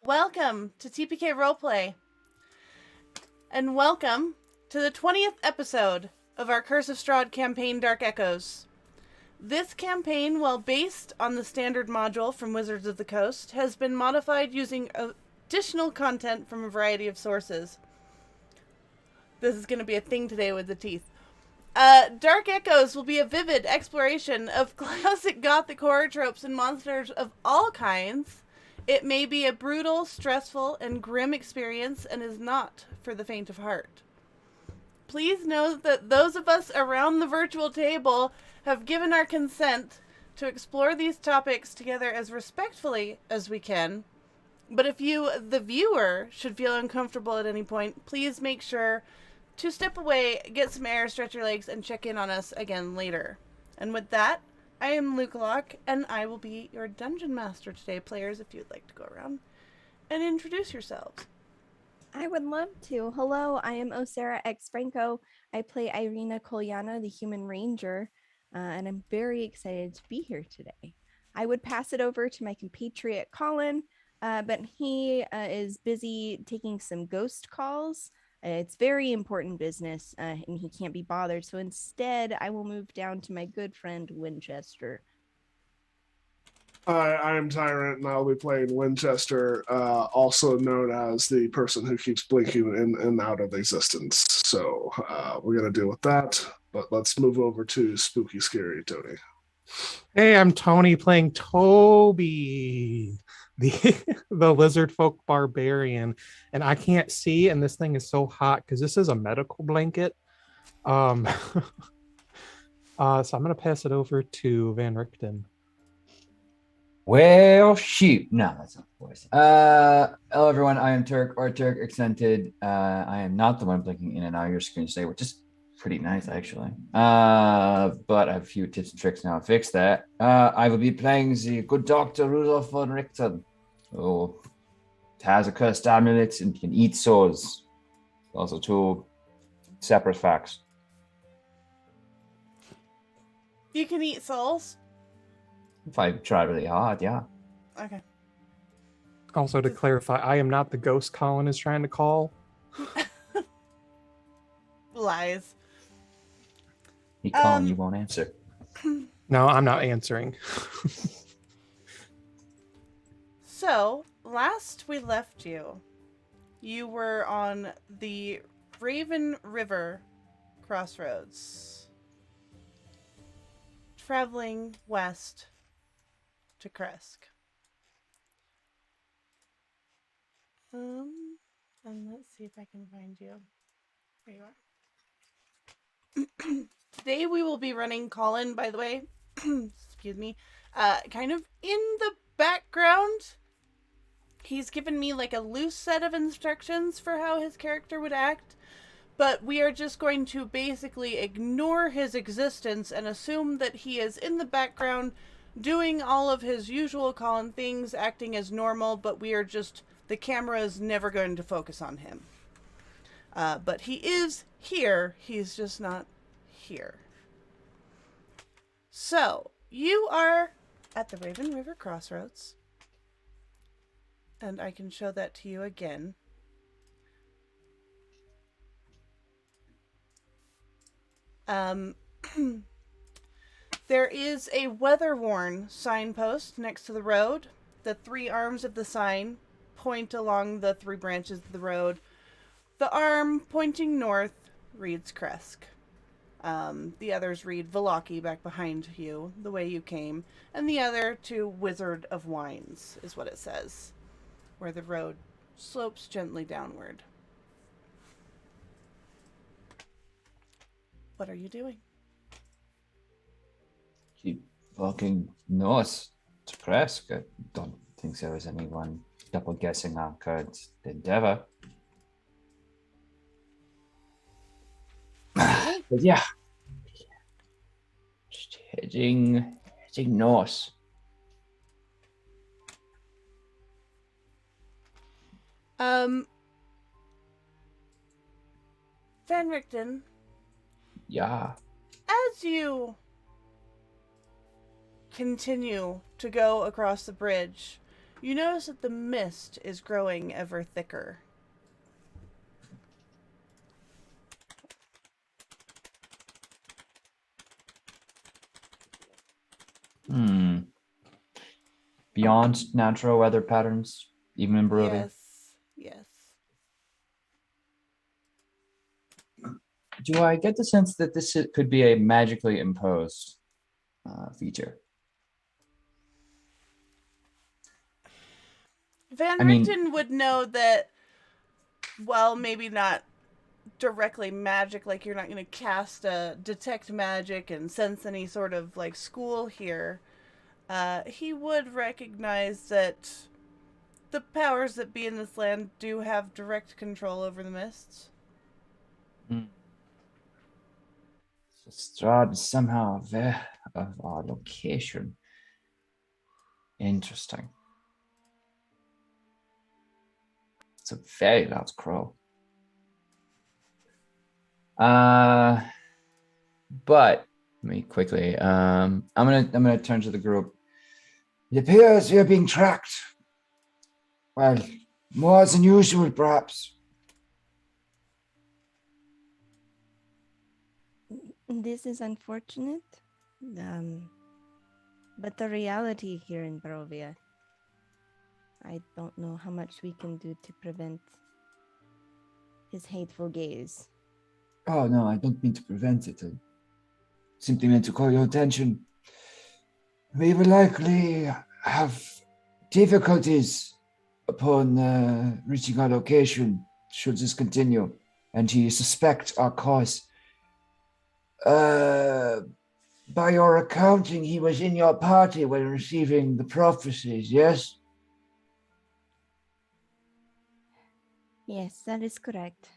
Welcome to TPK Roleplay, and welcome to the 20th episode of our Curse of Strahd campaign, Dark Echoes. This campaign, while based on the standard module from Wizards of the Coast, has been modified using additional content from a variety of sources. This is going to be a thing today with the teeth. Dark Echoes will be a vivid exploration of classic Gothic horror tropes and monsters of all kinds. It may be a brutal, stressful, and grim experience and is not for the faint of heart. Please note that those of us around the virtual table have given our consent to explore these topics together as respectfully as we can. But if you, the viewer, should feel uncomfortable at any point, please make sure to step away, get some air, stretch your legs, and check in on us again later. And with that, I am Luke Locke, and I will be your Dungeon Master today, players, if you'd like to go around and introduce yourselves. I would love to. Hello, I am Osara X Franco. I play Irina Kolyana, the Human Ranger, and I'm very excited to be here today. I would pass it over to my compatriot Colin, but he is busy taking some ghost calls. It's very important business, and he can't be bothered. So instead, I will move down to my good friend Winchester. I am Tyrant, and I'll be playing Winchester, also known as the person who keeps blinking in and out of existence. So we're going to deal with that, but let's move over to Spooky Scary Tony. Hey, I'm Tony playing Toby, the lizard folk barbarian, and I can't see, and this thing is so hot because this is a medical blanket. So I'm gonna pass it over to Van Richten. Well, shoot. No, that's not the voice. Hello, everyone. I am Turk or Turk Accented. I am not the one blinking in and out of your screen today, which is pretty nice, actually. But I have a few tips and tricks now to fix that. I will be playing the good Dr. Rudolph von Richter, who has a cursed amulet and can eat souls. Also, two separate facts. You can eat souls? If I try really hard, yeah. Okay. Also, to clarify, I am not the ghost Colin is trying to call. Lies. He calling, you won't answer. No, I'm not answering. So, last we left you, you were on the Raven River Crossroads, traveling west to Krezk. And let's see if I can find you. There you are. Today we will be running Colin, by the way, excuse me, kind of in the background. He's given me like a loose set of instructions for how his character would act, but we are just going to basically ignore his existence and assume that he is in the background doing all of his usual Colin things, acting as normal, but the camera is never going to focus on him. But he is here, he's just not here. So, you are at the Raven River Crossroads, and I can show that to you again. There is a weather-worn signpost next to the road. The three arms of the sign point along the three branches of the road. The arm pointing north reads Krezk. The others read Velaki back behind you, the way you came. And the other to Wizard of Wines is what it says, where the road slopes gently downward. What are you doing? Keep walking north to Krezk. I don't think there was anyone double guessing our current endeavor. But yeah, just heading north. Van Richten. Yeah. As you continue to go across the bridge, You notice that the mist is growing ever thicker. Beyond natural weather patterns, even in Barovia. Yes. Do I get the sense that this could be a magically imposed feature? Van I mean- Richten would know that, well, maybe not directly magic, like you're not going to cast a detect magic and sense any sort of like school here. He would recognize that the powers that be in this land do have direct control over the mists. So Strahd is somehow aware of our location. Interesting. It's a very loud crow. But let me quickly. I'm gonna turn to the group. It appears we are being tracked. Well, more than usual, perhaps. This is unfortunate, but the reality here in Barovia, I don't know how much we can do to prevent his hateful gaze. Oh no, I don't mean to prevent it. I simply meant to call your attention. We will likely have difficulties upon reaching our location should this continue, and he suspects our cause. By your accounting, he was in your party when receiving the prophecies, yes? Yes, that is correct.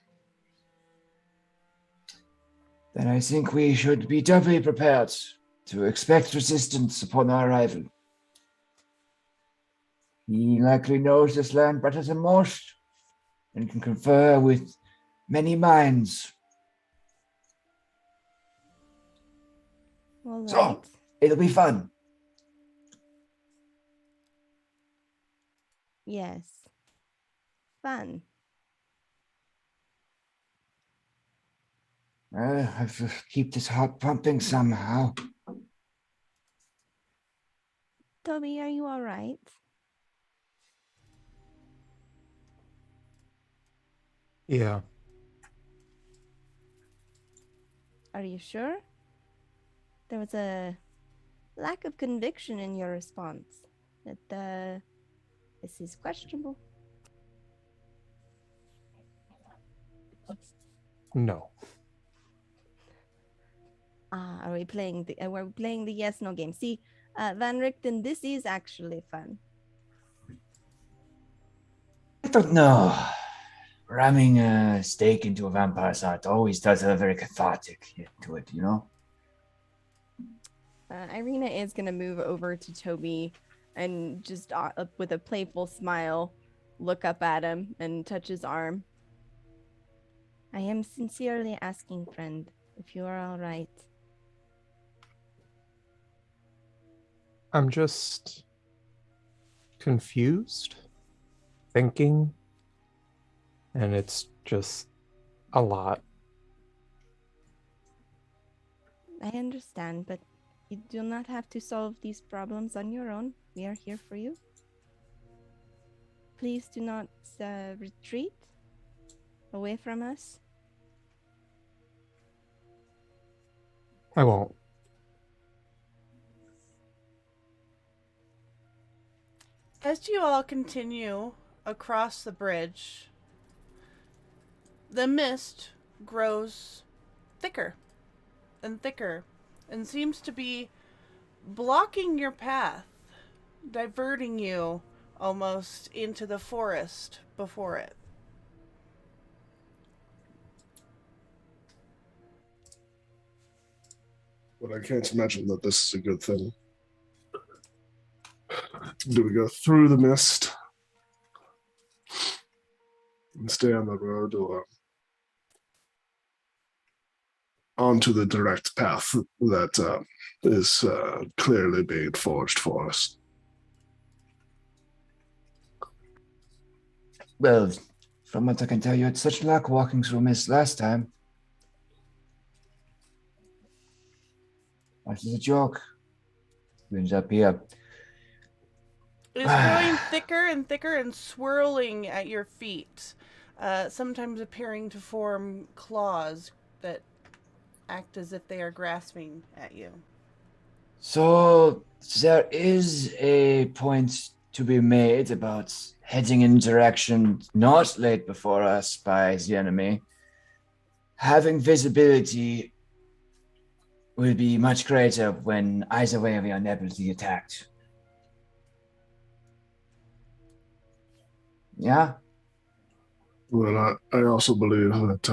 Then I think we should be doubly prepared to expect resistance upon our arrival. He likely knows this land better than most and can confer with many minds. All So, right. it'll be fun. Yes. Fun. I have to keep this heart pumping somehow. Toby, are you all right? Yeah. Are you sure? There was a lack of conviction in your response. That this is questionable. No. Are we playing the? We're playing the yes no game. See, Van Richten, this is actually fun. I don't know. Ramming a stake into a vampire's heart always does have a very cathartic hit to it, you know? Irina is going to move over to Toby and just with a playful smile, look up at him and touch his arm. I am sincerely asking, friend, if you are all right. I'm just confused, thinking, and it's just a lot. I understand, but you do not have to solve these problems on your own. We are here for you. Please do not retreat away from us. I won't. As you all continue across the bridge, the mist grows thicker and thicker and seems to be blocking your path, diverting you almost into the forest before it. But I can't imagine that this is a good thing. Do we go through the mist and stay on the road, or onto the direct path that is clearly being forged for us? Well, from what I can tell, you had such luck walking through mist last time. That is a joke. You ended up here. It is growing thicker and thicker and swirling at your feet, sometimes appearing to form claws that act as if they are grasping at you. So there is a point to be made about heading in direction not laid before us by the enemy. Having visibility will be much greater when either way we are unable to be attacked. Yeah? Well, I also believe that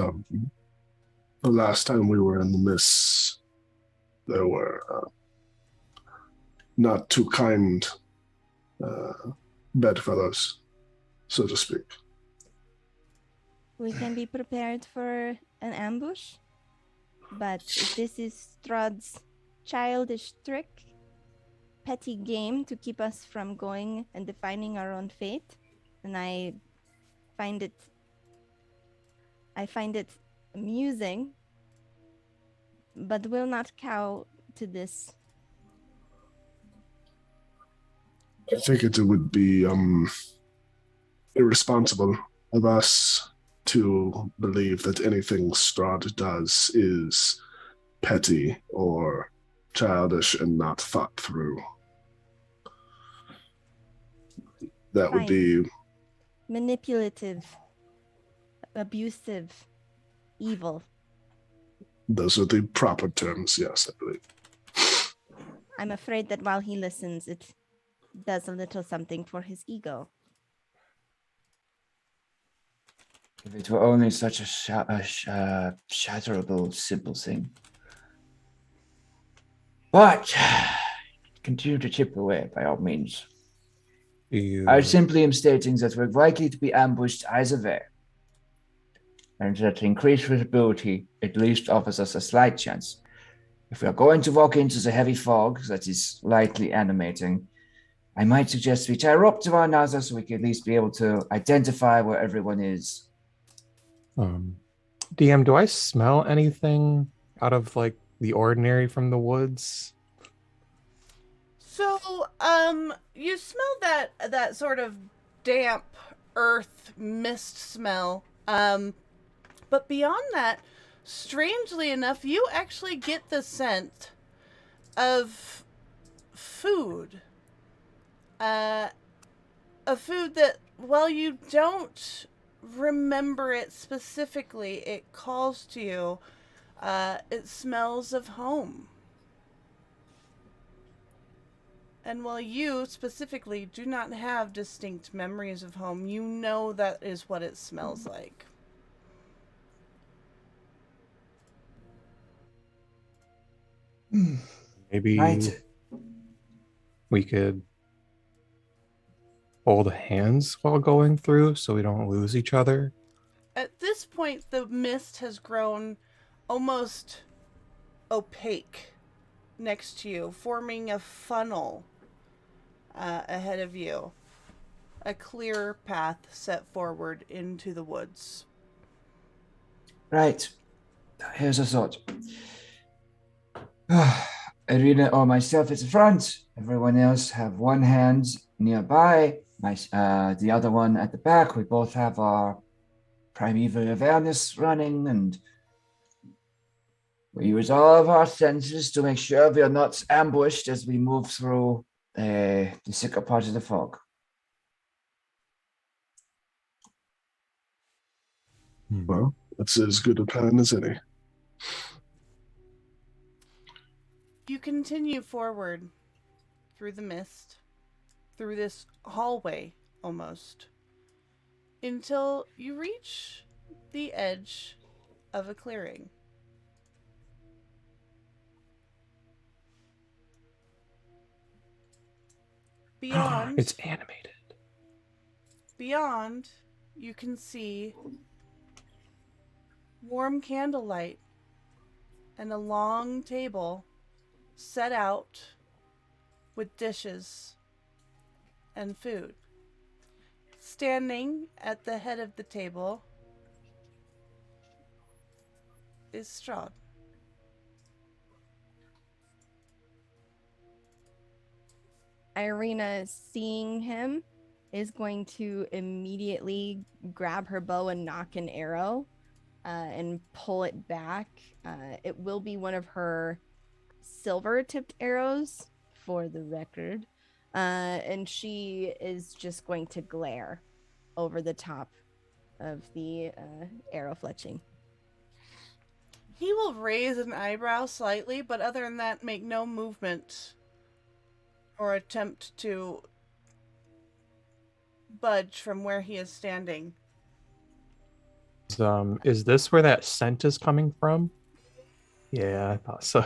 the last time we were in the mists, there were not too kind bedfellows, so to speak. We can be prepared for an ambush, but if this is Strahd's childish trick, petty game to keep us from going and defining our own fate, then I find it amusing, but will not cow to this. I think it would be irresponsible of us to believe that anything Strahd does is petty or childish and not thought through. That would be manipulative, abusive, evil. Those are the proper terms, yes, I believe. I'm afraid that while he listens, it does a little something for his ego. If it were only such a shatterable, simple thing. But continue to chip away, by all means. I simply am stating that we're likely to be ambushed either way. And that increased visibility at least offers us a slight chance. If we are going to walk into the heavy fog that is lightly animating, I might suggest we tie rope to one another so we can at least be able to identify where everyone is. DM, do I smell anything out of like the ordinary from the woods? So, you smell that sort of damp earth mist smell. But beyond that, strangely enough, you actually get the scent of food. A food that, while you don't remember it specifically, it calls to you. It smells of home. And while you specifically do not have distinct memories of home, you know that is what it smells like. Maybe we could hold hands while going through so we don't lose each other. At this point, the mist has grown almost opaque next to you, forming a funnel ahead of you. A clear path set forward into the woods. Right. Here's a thought. Irina or myself at the front. Everyone else have one hand nearby. The other one at the back. We both have our primeval awareness running, and we use all of our senses to make sure we are not ambushed as we move through the thicker part of the fog. Well, that's as good a plan as any. You continue forward through the mist, through this hallway almost, until you reach the edge of a clearing. Beyond, It's animated. Beyond, you can see warm candlelight and a long table set out with dishes and food. Standing at the head of the table is Strahd. Irina, seeing him, is going to immediately grab her bow and knock an arrow and pull it back. It will be one of her silver-tipped arrows, for the record. And she is just going to glare over the top of the arrow fletching. He will raise an eyebrow slightly, but other than that, make no movement or attempt to budge from where he is standing. Is this where that scent is coming from? Yeah, I thought so.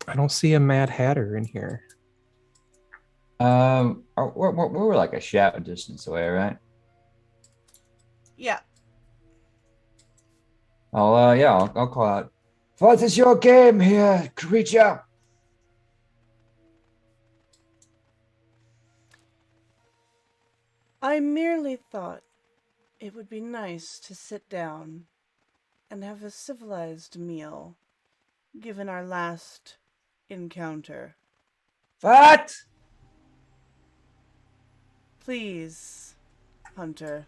I don't see a Mad Hatter in here. We're like a shout distance away, right? Yeah. I'll call out. What is your game here, creature? I merely thought it would be nice to sit down and have a civilized meal, given our last encounter. What? Please, Hunter.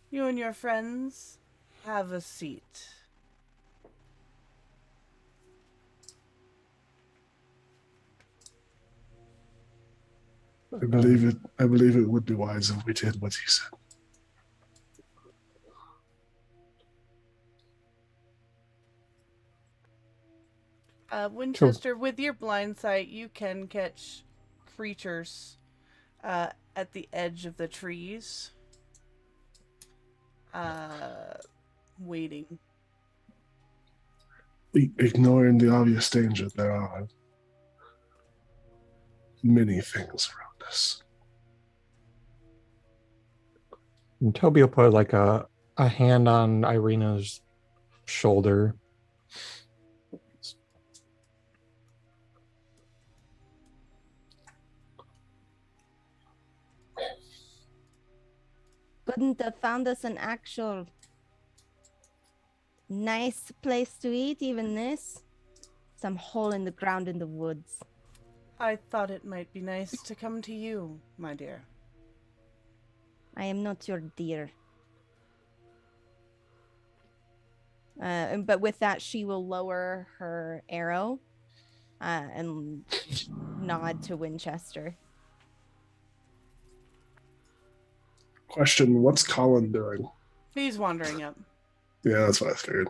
You and your friends have a seat. I believe it would be wise if we did what he said. Winchester, with your blind sight, you can catch creatures at the edge of the trees, waiting. Ignoring the obvious danger, there are many things around us. And Toby will put like a hand on Irina's shoulder. Couldn't have found us an actual nice place to eat, even this. Some hole in the ground in the woods. I thought it might be nice to come to you, my dear. I am not your dear. But with that, she will lower her arrow and nod to Winchester. Question, what's Colin doing? He's wandering up. Yeah, that's what I figured.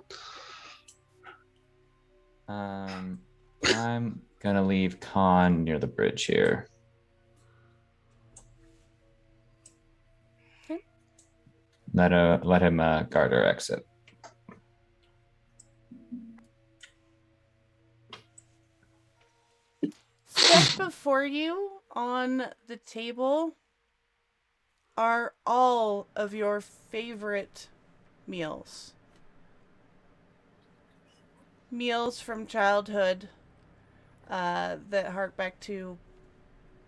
I'm gonna leave Khan near the bridge here. Okay. Let him guard our exit. Set before you on the table are all of your favorite meals. Meals from childhood that hark back to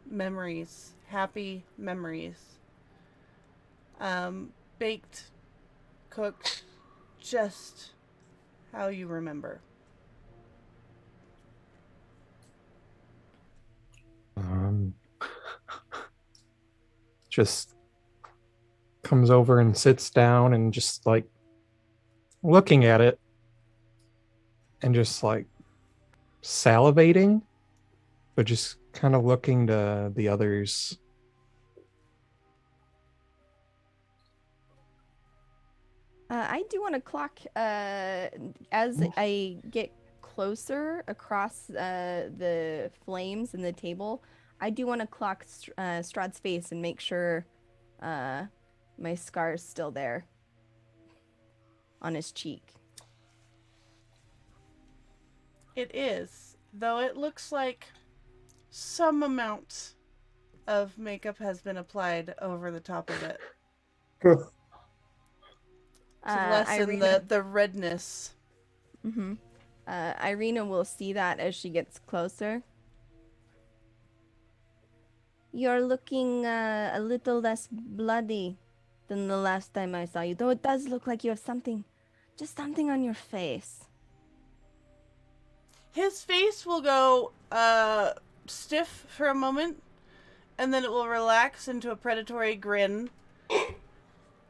memories, happy memories. Baked, cooked, just how you remember. Just comes over and sits down and just like looking at it and just like salivating, but just kind of looking to the others. I do want to clock as I get closer across the flames in the table. I do want to clock Strahd's face and make sure my scar is still there on his cheek. It is, though it looks like some amount of makeup has been applied over the top of it to lessen the redness. Mm-hmm. Irina will see that as she gets closer. You're looking a little less bloody than the last time I saw you, though it does look like you have something, just something on your face. His face will go stiff for a moment, and then it will relax into a predatory grin.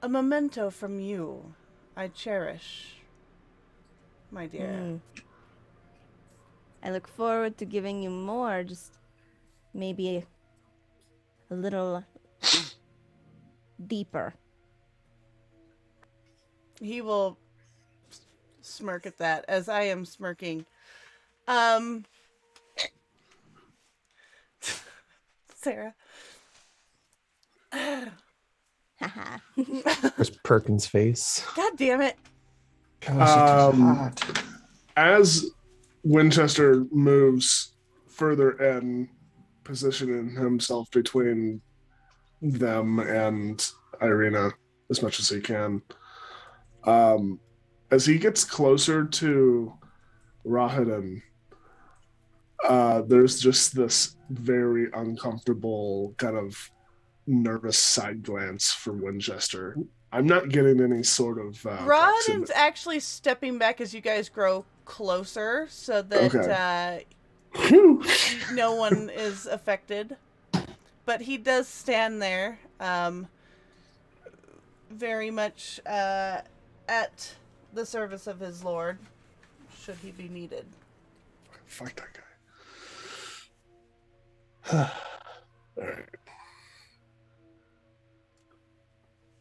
A memento from you, I cherish, my dear. I look forward to giving you more, just maybe a little deeper. He will smirk at that, as I am smirking. Sarah. Haha. There's Perkins' face. God damn it. As Winchester moves further in, positioning himself between them and Irina as much as he can, as he gets closer to Rahadin, there's just this very uncomfortable kind of nervous side glance from Winchester. I'm not getting any sort of Rahadin's actually stepping back as you guys grow closer so that no one is affected. But he does stand there, very much at the service of his lord, should he be needed. Fuck that guy. All right.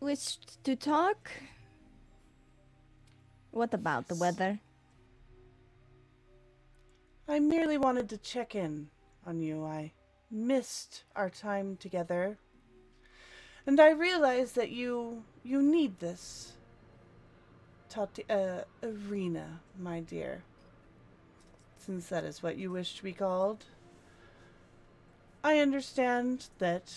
Wish to talk? What about the weather? I merely wanted to check in on you. I missed our time together. And I realize that you need this arena, my dear. Since that is what you wish to be called. I understand that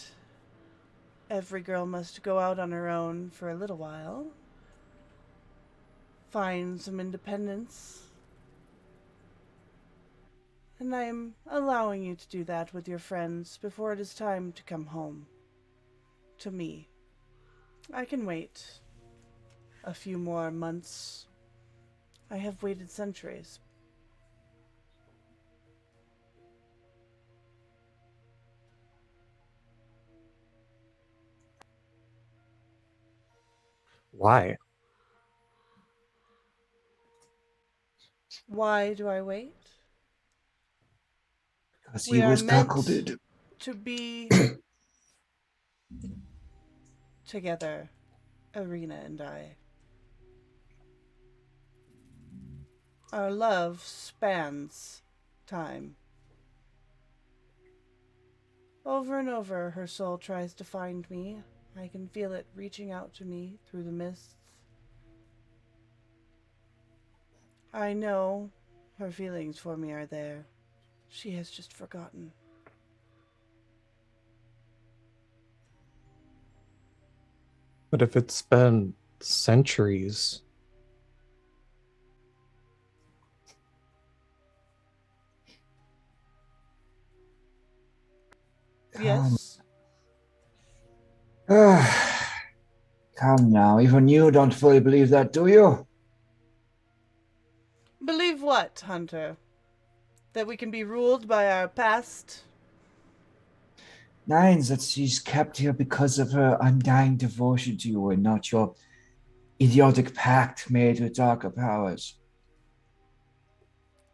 every girl must go out on her own for a little while. Find some independence. And I am allowing you to do that with your friends before it is time to come home. To me. I can wait a few more months. I have waited centuries. Why? Why do I wait? Because We he are was meant cuckolded. to be together, Irina and I. Our love spans time. Over and over, her soul tries to find me. I can feel it reaching out to me through the mists. I know her feelings for me are there. She has just forgotten. But if it's been centuries. Yes. Come now, even you don't fully believe that, do you? Believe what, Hunter? That we can be ruled by our past? Nines, that she's kept here because of her undying devotion to you and not your idiotic pact made with darker powers.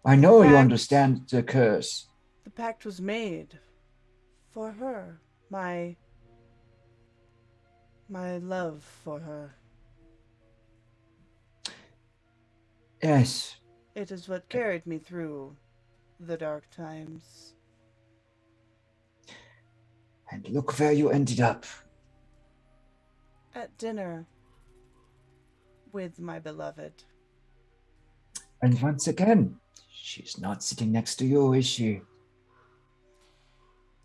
I know you understand the curse. The pact was made for her. My love for her. Yes. It is what carried me through the dark times. And look where you ended up. At dinner with my beloved. And once again, she's not sitting next to you, is she?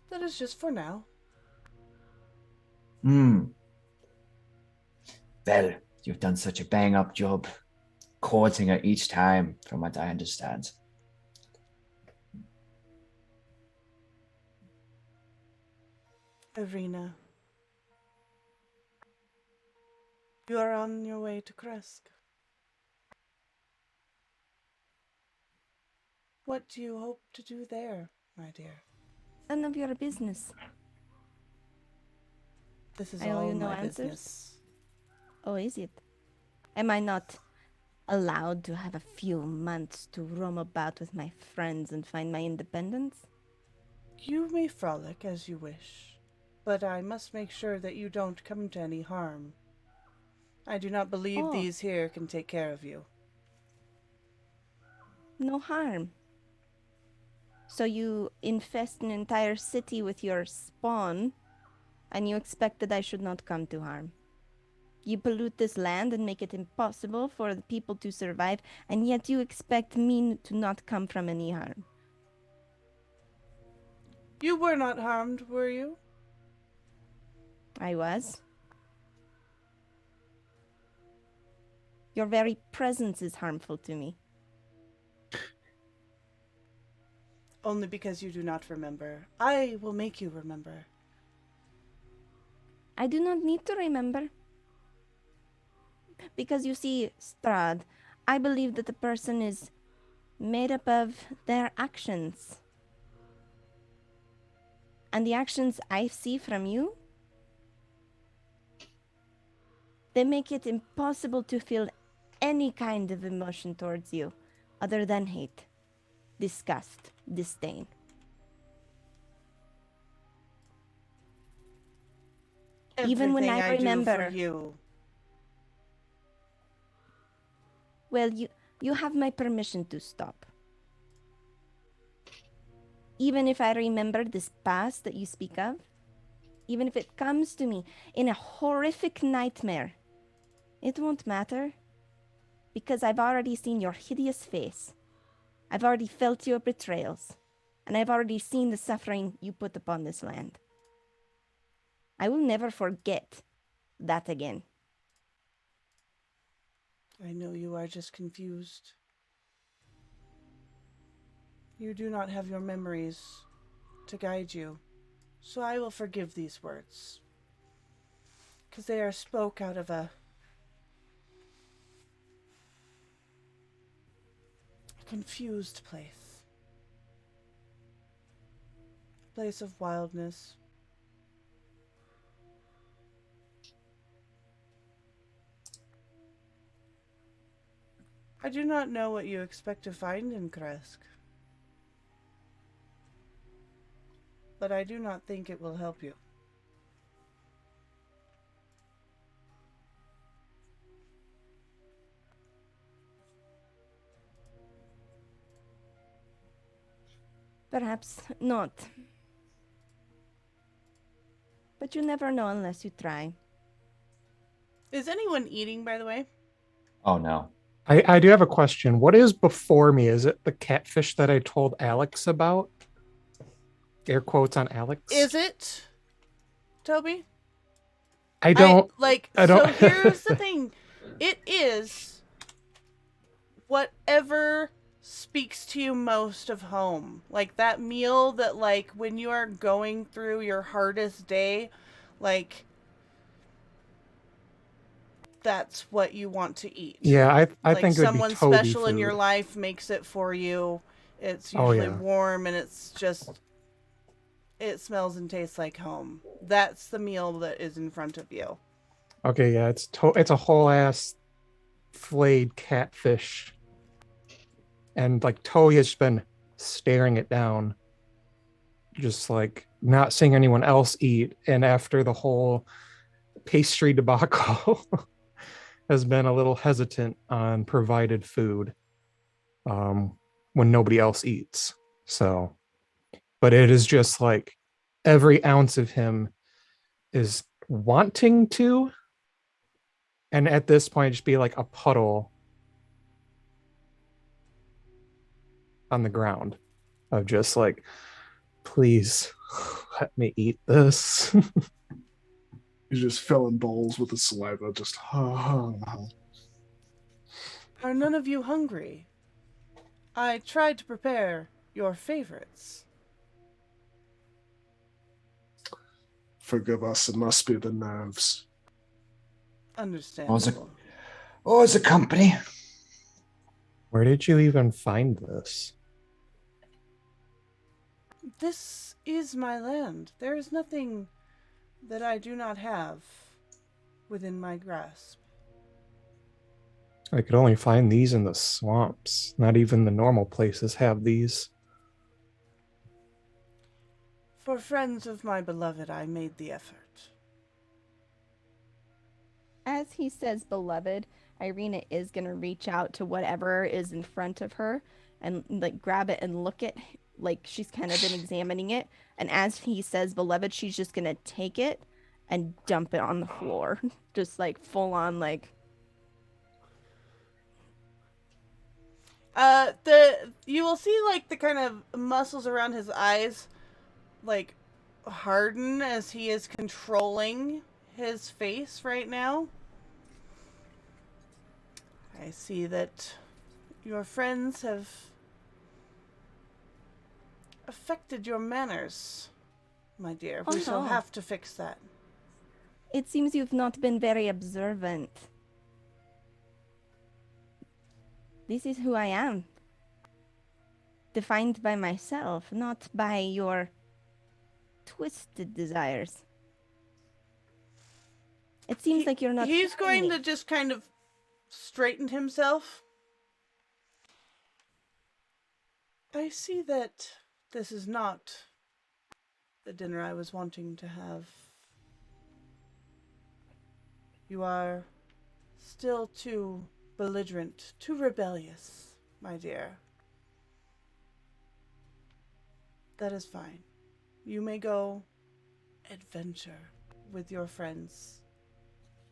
That is just for now. Well, you've done such a bang-up job courting her each time, from what I understand. Irina. You are on your way to Krezk. What do you hope to do there, my dear? None of your business. This is I owe all you no my answers? business. Oh, is it? Am I not allowed to have a few months to roam about with my friends and find my independence? You may frolic as you wish, but I must make sure that you don't come to any harm. I do not believe Oh. these here can take care of you. No harm. So you infest an entire city with your spawn, and you expect that I should not come to harm. You pollute this land and make it impossible for the people to survive, and yet you expect me to not come from any harm. You were not harmed, were you? I was. Your very presence is harmful to me. Only because you do not remember. I will make you remember. I do not need to remember. Because you see, Strahd, I believe that the person is made up of their actions. And the actions I see from you, they make it impossible to feel any kind of emotion towards you other than hate, disgust, disdain. Even when Everything I do for remember. you. Well, you have my permission to stop. Even if I remember this past that you speak of, even if it comes to me in a horrific nightmare, it won't matter. Because I've already seen your hideous face. I've already felt your betrayals. And I've already seen the suffering you put upon this land. I will never forget that again. I know you are just confused. You do not have your memories to guide you, so I will forgive these words. Because they are spoke out of a confused place. A place of wildness. I do not know what you expect to find in Krezk, but I do not think it will help you. Perhaps not. But you never know unless you try. Is anyone eating, by the way? Oh no. I do have a question. What is before me? Is it the catfish that I told Alex about? Air quotes on Alex. Is it, Toby? I don't. So here's the thing. It is whatever speaks to you most of home. Like that meal that, like, when you are going through your hardest day, like, that's what you want to eat. Yeah, I like think it would be someone Toby special in food. your life makes it for you. It's Oh, usually yeah. warm and it's just, it smells and tastes like home. That's the meal that is in front of you. Okay, yeah, it's a whole ass flayed catfish, and like Toby has been staring it down, just like not seeing anyone else eat. And after the whole pastry debacle, has been a little hesitant on provided food when nobody else eats. So, but it is just like every ounce of him is wanting to, and at this point just be like a puddle on the ground of just like, please let me eat this. He's just filling bowls with the saliva, just Are none of you hungry? I tried to prepare your favorites. Forgive us, it must be the nerves. Understandable. Oh, it's a company. Where did you even find this? This is my land. There is nothing that I do not have within my grasp. I could only find these in the swamps. Not even the normal places have these. For friends of my beloved, I made the effort. As he says beloved, Irina is going to reach out to whatever is in front of her and like grab it and look at, like she's kind of been examining it. And as he says beloved, she's just going to take it and dump it on the floor. Just like full on like. You will see like the kind of muscles around his eyes like harden as he is controlling his face right now. I see that your friends have affected your manners, my dear. We shall no. have to fix that. It seems you've not been very observant. This is who I am. Defined by myself, not by your twisted desires. It seems like you're not. He's going me. to just kind of straighten himself. I see that this is not the dinner I was wanting to have. You are still too belligerent, too rebellious, my dear. That is fine. You may go adventure with your friends,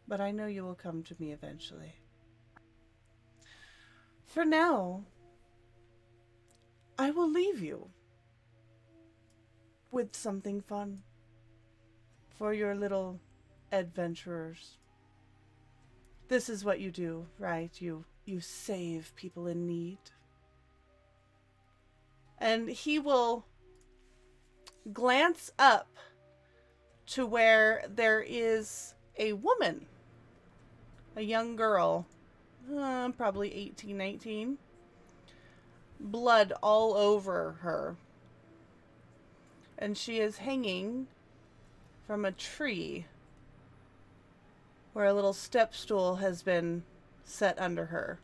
but I know you will come to me eventually. For now, I will leave you with something fun for your little adventurers. This is what you do, right? You save people in need. And he will glance up to where there is a woman, a young girl, probably 18, 19, blood all over her. And she is hanging from a tree where a little step stool has been set under her.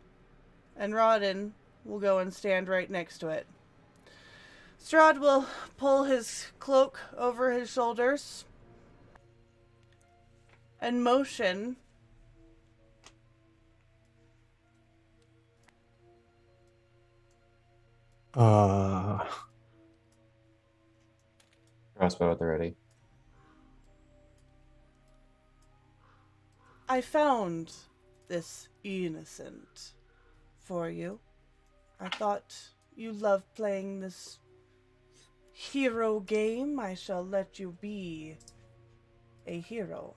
And Rawdon will go and stand right next to it. Strahd will pull his cloak over his shoulders and motion Crossbow at the ready. I found this innocent for you. I thought you loved playing this hero game. I shall let you be a hero.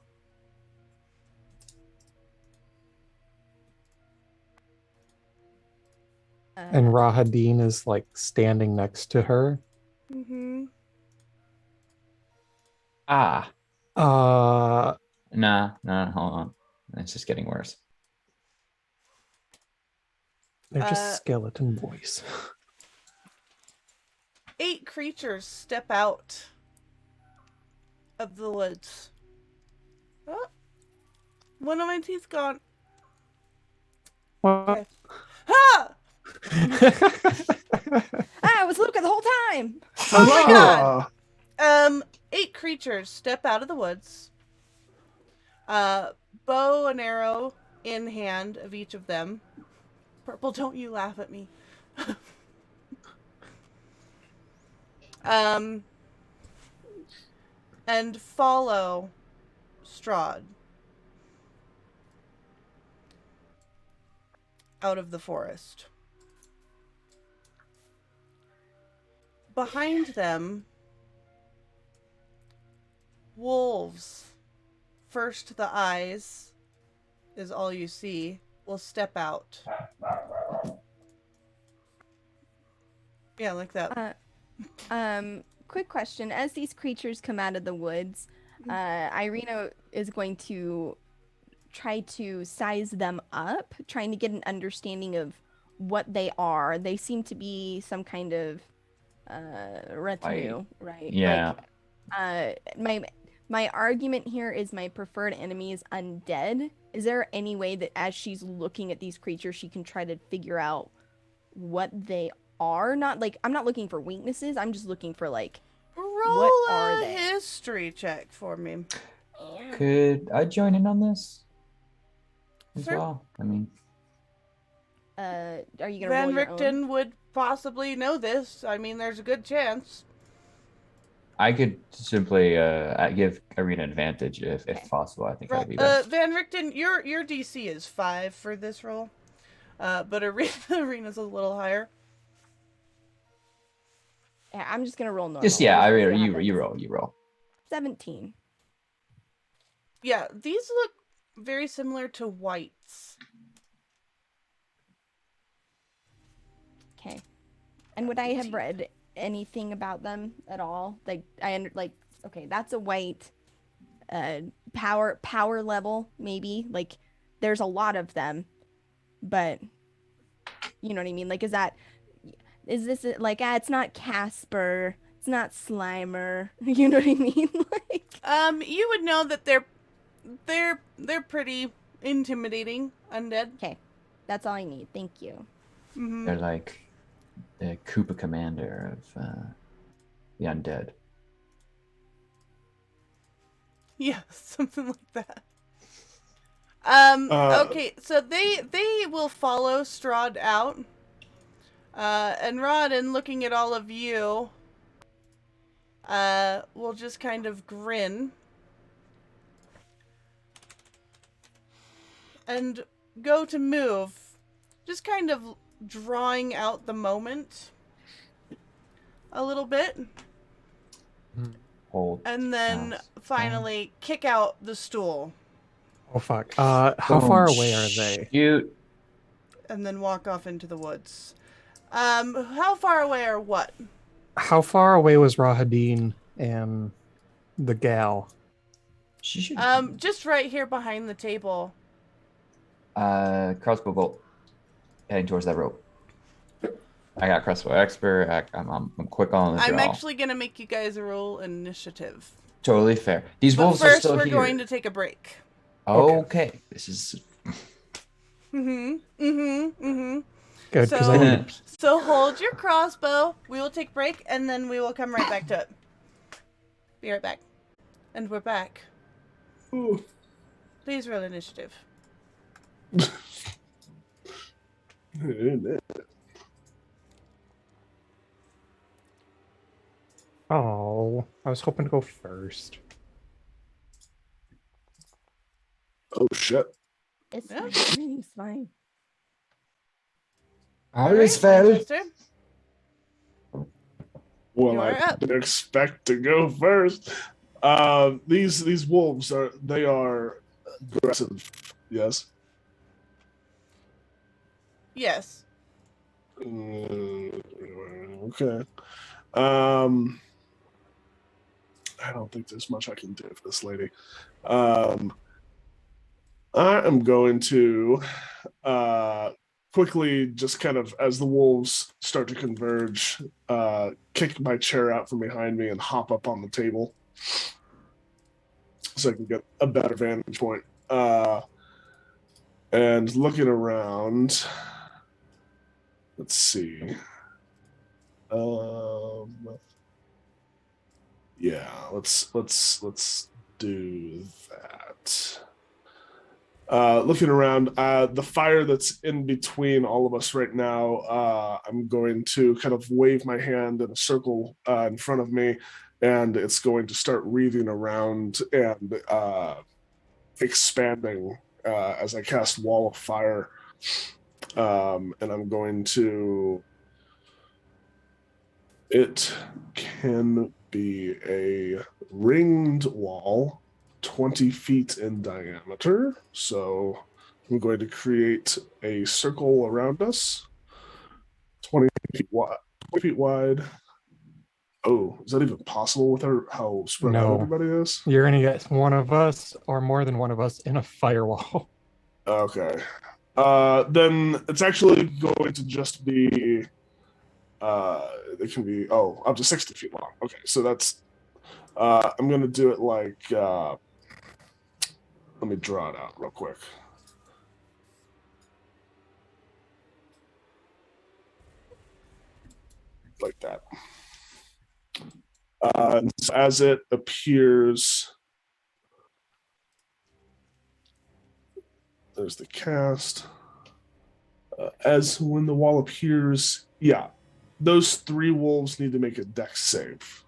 And Rahadin is like standing next to her. Mm-hmm. Ah. Uh, Nah, hold on. It's just getting worse. they're just skeleton voice. 8 creatures step out of the woods. Oh, one of my teeth gone. What? Okay. Ha! I was looking the whole time. Oh my Ah, god! 8 creatures step out of the woods. Bow and arrow in hand of each of them. Purple, don't you laugh at me. And follow Strahd out of the forest. Behind them, wolves, first the eyes is all you see, will step out. Yeah, like that. Quick question. As these creatures come out of the woods, Irina is going to try to size them up, trying to get an understanding of what they are. They seem to be some kind of retinue, right? Yeah. My argument here is my preferred enemy is undead. Is there any way that as she's looking at these creatures, she can try to figure out what they are? Not like I'm not looking for weaknesses. I'm just looking for like Roll what are a they? history check for me. Could I join in on this as Sure. well? I mean, Are you gonna Van roll your own? Richten would possibly know this. I mean, there's a good chance. I could simply give Irina advantage if possible. I think that'd be best. Van Richten, your DC is 5 for this roll, but Arena's a little higher. Yeah, I'm just gonna roll normal. Just yeah, We'll see what you happens. roll. 17. Yeah, these look very similar to whites. Okay. And would I have read anything about them at all? Like okay, that's a white power level maybe. Like there's a lot of them. But you know what I mean? Like is this like it's not Casper, it's not Slimer. You know what I mean? Like You would know that they're pretty intimidating undead. okay. That's all I need. Thank you. Mm-hmm. They're like the Koopa commander of the undead. Yeah, something like that. Okay, so they will follow Strahd out. And Rodden, looking at all of you, will just kind of grin. And go to move. Just kind of drawing out the moment a little bit. Hold. And then finally kick out the stool. Oh fuck. How far away are they? Shoot. And then walk off into the woods. How far away are what? How far away was Rahadin and the gal? She should. Just right here behind the table. Crossbow bolt. Heading towards that rope. I got crossbow expert. I'm quick on the draw. I'm actually gonna make you guys roll initiative. Totally fair. These But wolves are first, still we're here. going to take a break. Okay. This is. Good, Good, because So hold your crossbow. We will take a break, and then we will come right back to it. Be right back. And we're back. Ooh. Please roll initiative. Oh, I was hoping to go first. Oh shit. It's Yeah. fine. It's fine. Alles Winchester. Well, You're I up. didn't expect to go first. These wolves are aggressive. Yes. Yes. Okay. I don't think there's much I can do for this lady. I am going to quickly, just kind of as the wolves start to converge, kick my chair out from behind me and hop up on the table so I can get a better vantage point. And looking around, let's see. Yeah, let's do that. Looking around, the fire that's in between all of us right now, I'm going to kind of wave my hand in a circle in front of me, and it's going to start wreathing around and expanding as I cast Wall of Fire. And I'm going to... It can be a ringed wall, 20 feet in diameter. So I'm going to create a circle around us, 20 feet wide, Oh, is that even possible with how spread out No. everybody is? You're gonna get one of us or more than one of us in a firewall. Okay. Then it's actually going to just be it can be up to 60 feet long. Okay, so that's I'm gonna do it like let me draw it out real quick. Like that. So as it appears, there's the cast. As when the wall appears, yeah, those 3 wolves need to make a dex save.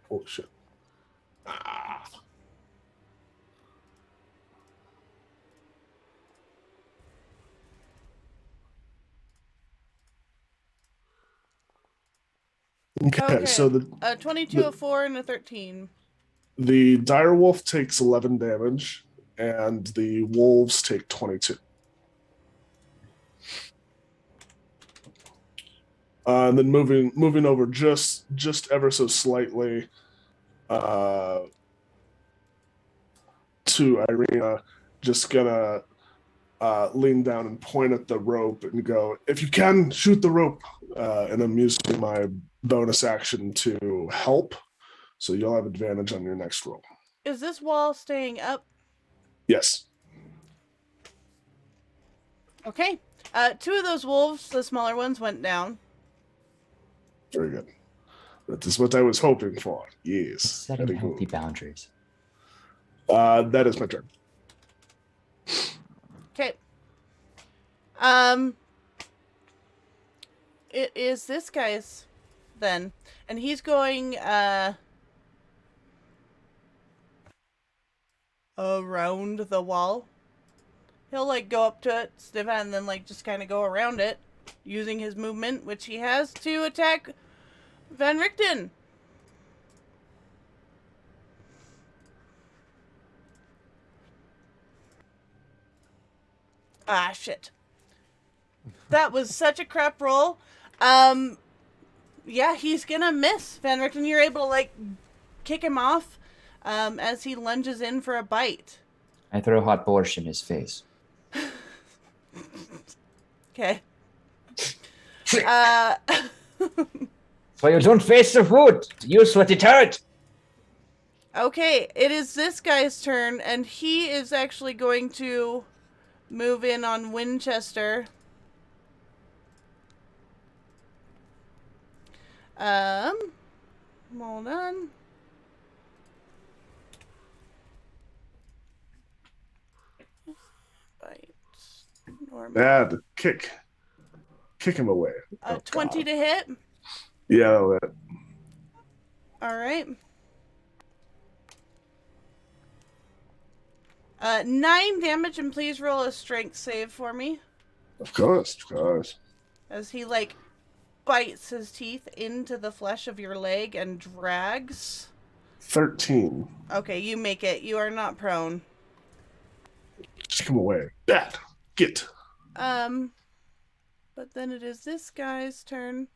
Holy shit. Ah. Okay, so a 22, a 4, and a 13. The dire wolf takes 11 damage, and the wolves take 22. And then moving over just ever so slightly to Irina, just gonna lean down and point at the rope and go, "If you can, shoot the rope." And I'm using my bonus action to help, so you'll have advantage on your next roll. Is this wall staying up? Yes. Okay. 2 of those wolves, the smaller ones, went down. Very good. That is what I was hoping for. Yes. Setting Very healthy good. boundaries. That is my turn. Okay. It is this guy's then. And he's going around the wall. He'll like go up to it, sniff at it, and then like just kind of go around it using his movement, which he has to attack Van Richten. Ah, shit. That was such a crap roll. Yeah, he's gonna miss. Van Richten, you're able to like kick him off as he lunges in for a bite. I throw hot borscht in his face. Okay. That's why you don't face the food. Use what deterrent. Okay, it is this guy's turn, and he is actually going to move in on Winchester. Hold on. Bite. Normal. Bad. Kick him away. 20 to hit. Yeah, that'll hit. All right. 9 damage, and please roll a strength save for me. Of course. As he, like, bites his teeth into the flesh of your leg and drags. 13. Okay, you make it. You are not prone. Kick him away. Bad. Get. But then it is this guy's turn.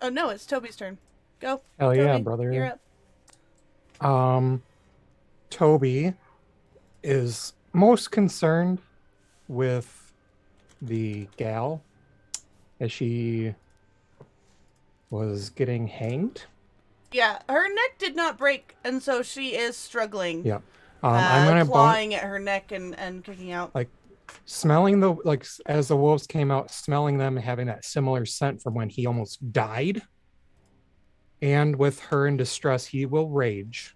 Oh, no, it's Toby's turn. Go. Hell Toby, yeah, brother. You're up. Toby is most concerned with the gal as she was getting hanged. Yeah, her neck did not break, and so she is struggling. Yeah. I'm gonna clawing at her neck and kicking out. like smelling the like as the wolves came out, smelling them having that similar scent from when he almost died. And with her in distress, he will rage.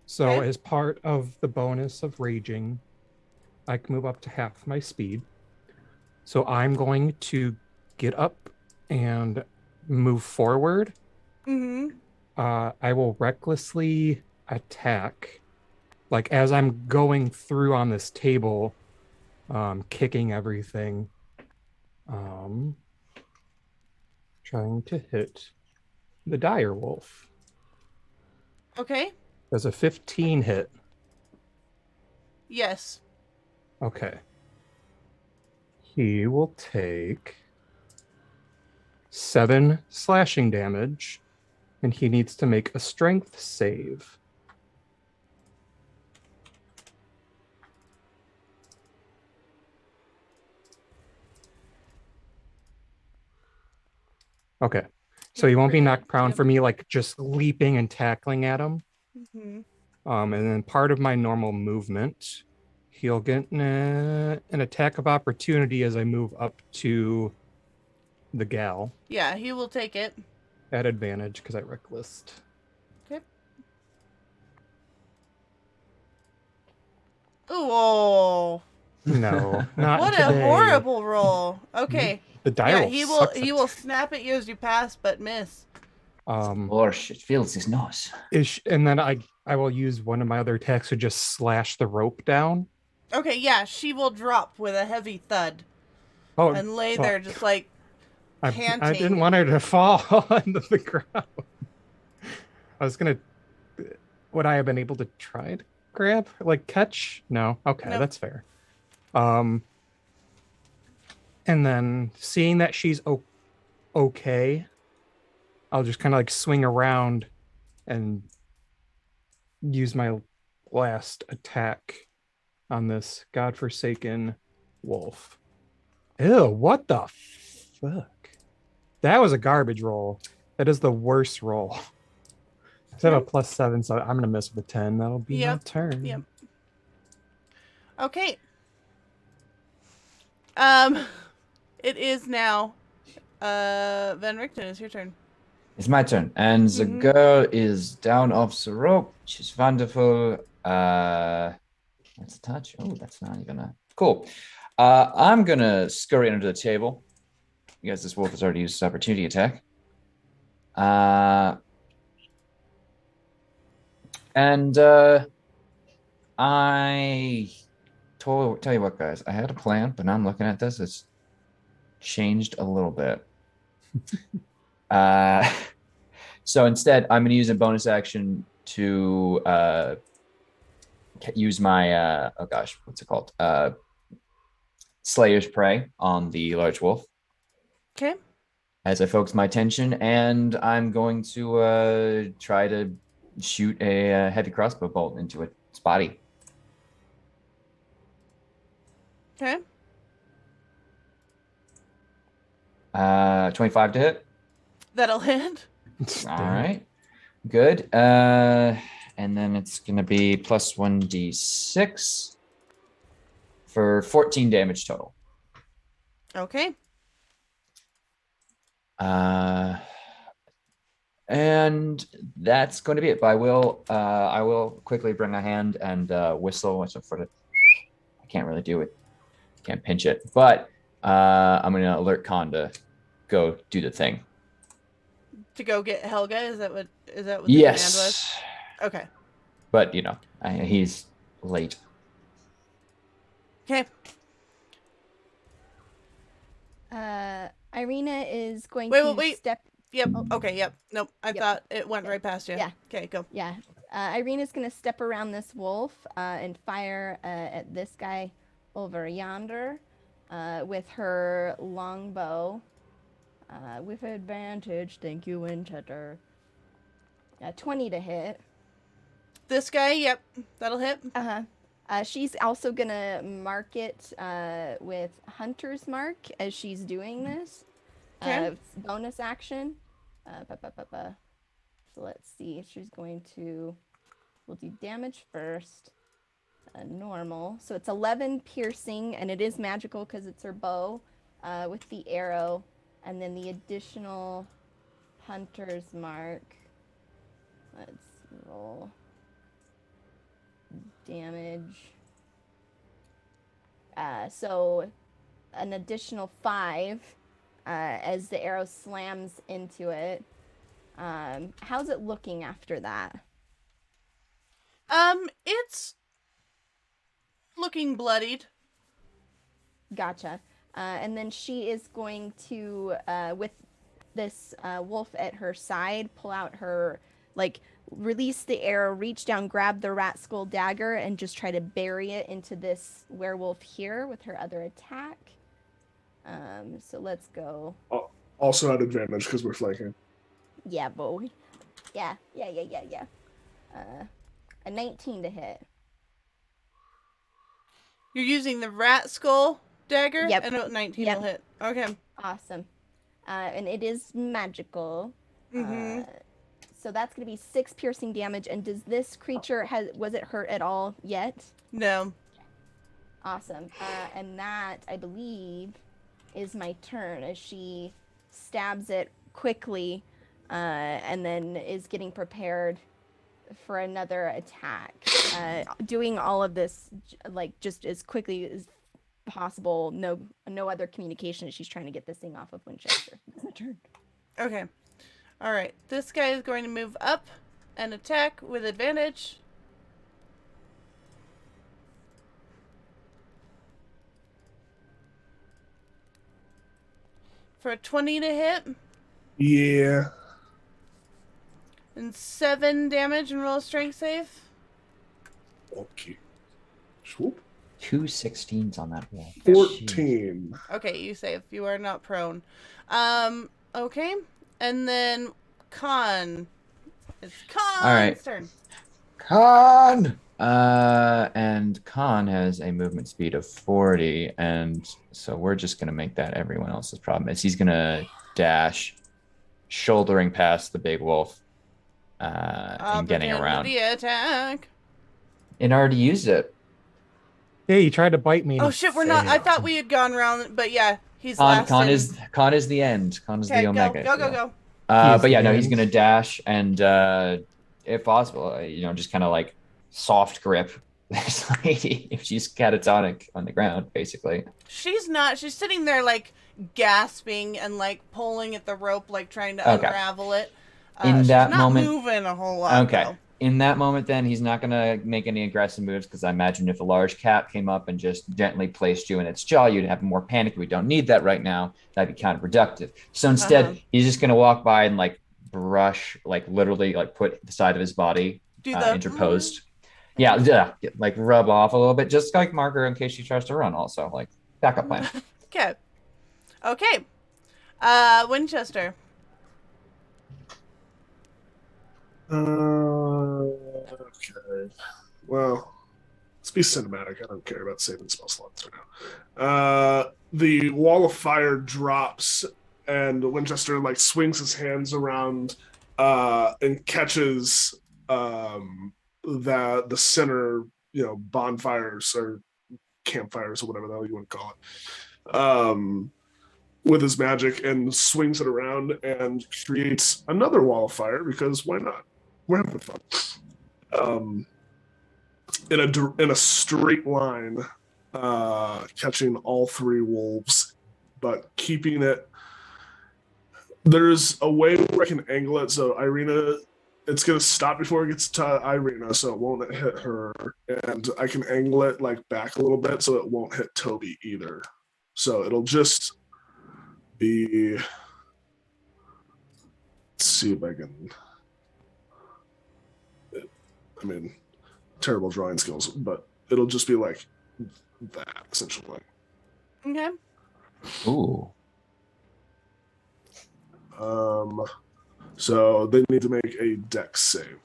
So Okay. as part of the bonus of raging, I can move up to half my speed. So I'm going to get up and move forward. Mm-hmm. I will recklessly attack. Like as I'm going through on this table, kicking everything. Trying to hit the dire wolf. Okay. Does a 15 hit? Yes. Okay. He will take 7 slashing damage, and he needs to make a strength save. Okay. So he won't be knocked prone Yep. for me, like, just leaping and tackling at him. Mm-hmm. And then part of my normal movement, he'll get an attack of opportunity as I move up to the gal Yeah, he will take it. at advantage because I recklessed. Okay. Ooh. No, not What today. a horrible roll. Okay. The die Yeah, roll he will sucks he at- will snap at you as you pass, but miss. Gosh, it feels his nose. and then I will use one of my other attacks to just slash the rope down. Okay, yeah, she will drop with a heavy thud Oh, and lay well, there just like I panting. didn't want her to fall onto the ground. I was gonna. Would I have been able to try to grab, like catch? No. Okay, Nope. that's fair. And then seeing that she's okay, I'll just kind of like swing around and use my last attack on this godforsaken wolf. Ew, what the fuck? That was a garbage roll. That is the worst roll. I have a +7, so I'm gonna miss with a 10. That'll be my turn. Yep. Okay. It is now Van Richten, it's your turn. It's my turn. And the girl is down off the rope. She's wonderful. What's a touch? Oh, that's not even a cool. I'm gonna scurry under the table. You guys, this wolf has already used his opportunity attack. I tell you what, guys, I had a plan, but now I'm looking at this, it's changed a little bit. So instead, I'm going to use a bonus action to use my, oh gosh, what's it called? Slayer's Prey on the large wolf. Okay. As I focus my attention, and I'm going to try to shoot a heavy crossbow bolt into its body. Okay. 25 to hit. That'll hit. All right. Good. And then it's going to be plus 1d6 for 14 damage total. Okay. And that's going to be it. But I will quickly bring a hand and whistle. For the, I can't really do it. Can't pinch it. But I'm going to alert Khan to go do the thing. To go get Helga? Is that what the command was? Yes. Okay. But, he's late. Okay. Irina is going Wait, to step. Yep. Oh. Okay, yep. Nope. I Yep. thought it went right past you. Yeah. Okay, go. Yeah. Irina's going to step around this wolf and fire at this guy over yonder with her longbow with advantage. Thank you, Winchester. 20 to hit. This guy, yep. That'll hit. She's also going to mark it with Hunter's Mark as she's doing this. Okay. Bonus action. So let's see. She's going to... We'll do damage first. Normal. So it's 11 piercing, and it is magical because it's her bow with the arrow. And then the additional Hunter's Mark. Let's roll damage. So an additional 5 as the arrow slams into it. How's it looking after that? It's looking bloodied. Gotcha. And then she is going to, with this wolf at her side, pull out her, release the arrow, reach down, grab the rat skull dagger, and just try to bury it into this werewolf here with her other attack. So let's go. Also at advantage because we're flanking. Yeah, boy. Yeah. A 19 to hit. You're using the rat skull dagger? Yep. And 19 Yep. will hit. Okay. Awesome. And it is magical. Mm-hmm. So that's going to be 6 piercing damage. And does this creature, was it hurt at all yet? No. Awesome. And that, I believe, is my turn as she stabs it quickly and then is getting prepared for another attack. Doing all of this like just as quickly as possible. No other communication as she's trying to get this thing off of Winchester. It's my turn. Okay. All right. This guy is going to move up and attack with advantage. For a 20 to hit. Yeah. And 7 damage and roll a strength save. Okay. Swoop. 2 16s on that roll. 14. Okay, you save. You are not prone. Okay. And then Khan. It's Khan's All right. turn. Khan! And Khan has a movement speed of 40, and so we're just going to make that everyone else's problem. Is he's going to dash, shouldering past the big wolf, and getting around. The attack. And already used it. Yeah, you tried to bite me. Oh shit, we're not. I thought we had gone around, but yeah, he's last. Khan is the end. Khan is the Omega. Go. But yeah, no, the he's end. going to dash and, if possible, just kind of like soft grip this lady if she's catatonic on the ground, basically. She's not. She's sitting there like gasping and like pulling at the rope, like trying to unravel it. In that she's not moment, moving a whole lot. okay. Though. In that moment, then he's not going to make any aggressive moves because I imagine if a large cat came up and just gently placed you in its jaw, you'd have more panic. We don't need that right now. That'd be counterproductive. So instead, he's just going to walk by and like brush, like literally, like put the side of his body interposed. Yeah, like rub off a little bit, just like marker in case she tries to run. Also, like backup plan. Okay. Winchester. Okay. Well, let's be cinematic. I don't care about saving spell slots right now. The wall of fire drops, and Winchester like swings his hands around and catches the center, bonfires or campfires or whatever the hell you want to call it, with his magic, and swings it around and creates another wall of fire because why not? We're having fun. In a straight line, catching all 3 wolves, but keeping it. There's a way where I can angle it so Irina, it's gonna stop before it gets to Irina, so it won't hit her, and I can angle it like back a little bit so it won't hit Toby either. So it'll just be. Let's see if I can. Terrible drawing skills, but it'll just be like that, essentially. Okay. Ooh. So they need to make a dex save.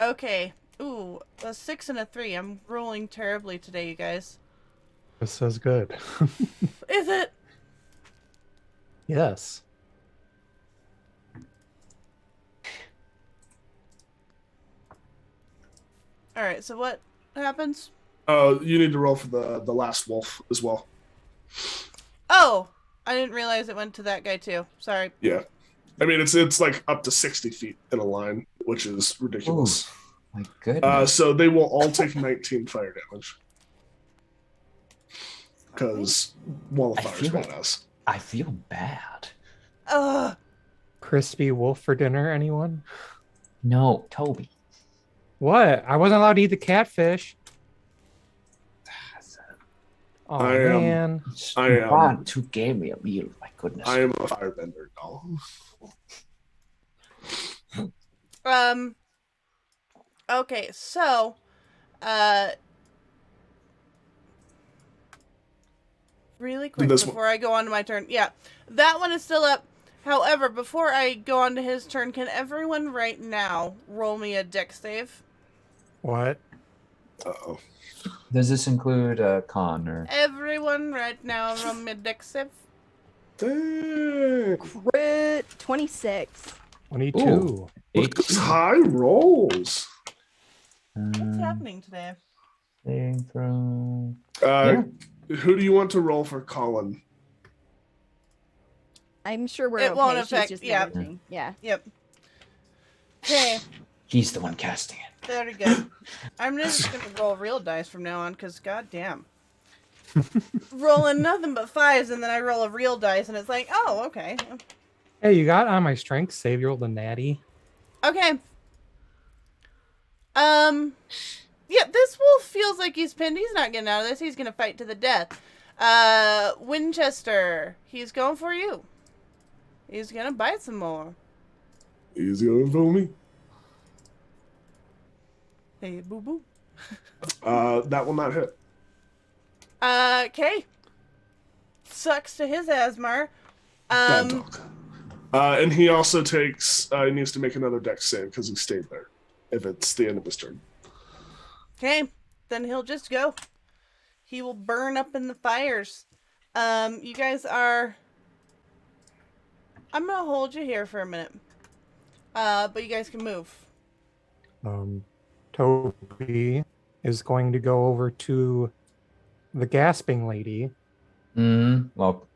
Okay. Ooh, a 6 and a 3. I'm rolling terribly today, you guys. This is good. Is it? Yes. All right. So what happens? You need to roll for the last wolf as well. Oh, I didn't realize it went to that guy too. Sorry. Yeah, it's like up to 60 feet in a line, which is ridiculous. Ooh. My goodness. So they will all take 19 fire damage. Because Wall of Fire is badass. I feel bad. Ugh. Crispy wolf for dinner, anyone? No, Toby. What? I wasn't allowed to eat the catfish. Oh I am- man. I You am- want to give me a meal, my goodness. I am a firebender doll. Okay, so, really quick This before I go on to my turn. Yeah, that one is still up. However, before I go on to his turn, can everyone right now roll me a dex save? What? Uh-oh. Does this include con or? Everyone right now roll me a dex save. Dang. Crit 26. 22. Ooh. Look at those high rolls. What's happening today? Saving throw. Who do you want to roll for Colin? I'm sure we're It okay. won't She's affect- just yeah. managing. Yeah. Yep. Okay, He's the one casting it. very good. I'm just gonna roll real dice from now on, because goddamn. Rolling nothing but 5s, and then I roll a real dice, and it's like, oh, okay. Hey, you got on my strength save. You rolled a natty. Okay. Yeah, this wolf feels like he's pinned. He's not getting out of this. He's gonna fight to the death. Winchester, he's going for you. He's gonna bite some more. Easy on for me. Hey, boo boo. That will not hit. Okay. Sucks to his Asmar. Bad dog. And he also takes. He needs to make another dex save because he stayed there. If it's the end of his turn. Okay, then he'll just go. He will burn up in the fires. You guys are... I'm gonna hold you here for a minute. But you guys can move. Toby is going to go over to the gasping lady. Well,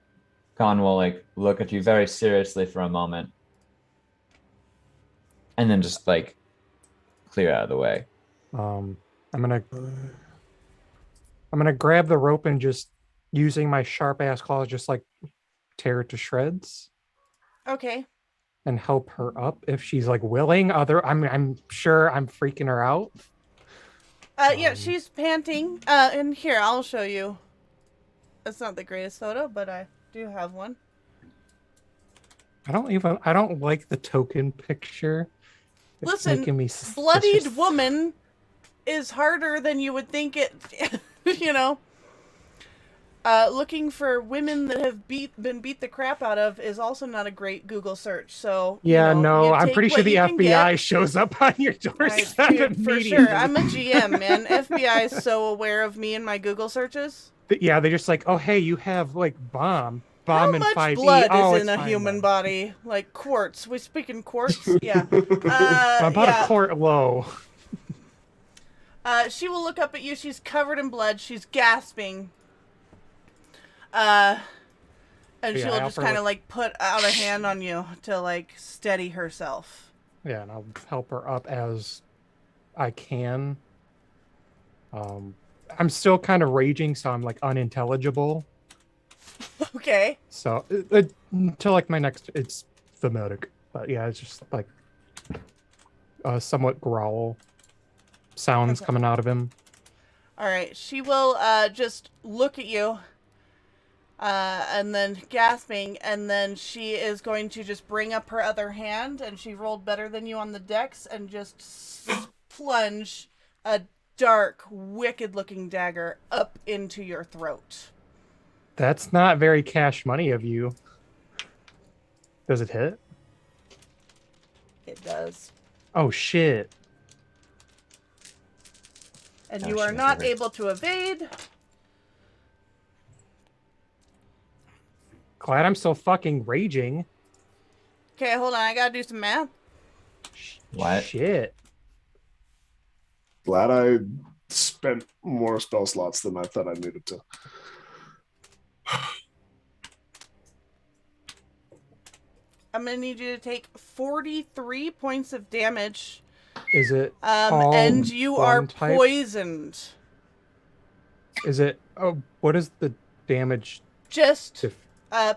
Con will like look at you very seriously for a moment, and then just like clear out of the way. I'm gonna grab the rope and just using my sharp ass claws, just like tear it to shreds Okay. and help her up if she's like willing. I'm sure I'm freaking her out. Yeah, she's panting. And here, I'll show you. It's not the greatest photo, but I do have one. I don't like the token picture. It's Listen, making me Bloodied woman is harder than you would think it, you know. Looking for women that have been beat the crap out of is also not a great Google search. So Yeah, you know, no, you I'm take pretty sure what the you can FBI get. shows up on your doorstep Dude, for immediately. sure. I'm a GM, man. FBI is so aware of me and my Google searches. Yeah, they're just like, oh hey, you have like bomb How and much 5e. blood Oh, is it's in a fine human then. body? Like quartz. We speak in quartz? Yeah. I'm about yeah. a quart low. She will look up at you. She's covered in blood. She's gasping. And Yeah, she'll I just offer, kind of like- like put out a hand on you to like steady herself. Yeah, and I'll help her up as I can. I'm still kind of raging, so I'm like unintelligible. Okay. So until like my next, it's thematic. But yeah, it's just like somewhat growl sounds Okay. coming out of him. All right. She will just look at you. And then gasping, and then she is going to just bring up her other hand, and she rolled better than you on the dex, and just plunge a dark, wicked-looking dagger up into your throat. That's not very cash money of you. Does it hit? It does. Oh shit. And Oh, you she are must not have hit. able to evade. Glad I'm so fucking raging. Okay, hold on. I gotta do some math. What? Shit. Glad I spent more spell slots than I thought I needed to. I'm gonna need you to take 43 points of damage. Is it all And you are one type? poisoned. Is it what is the damage Just if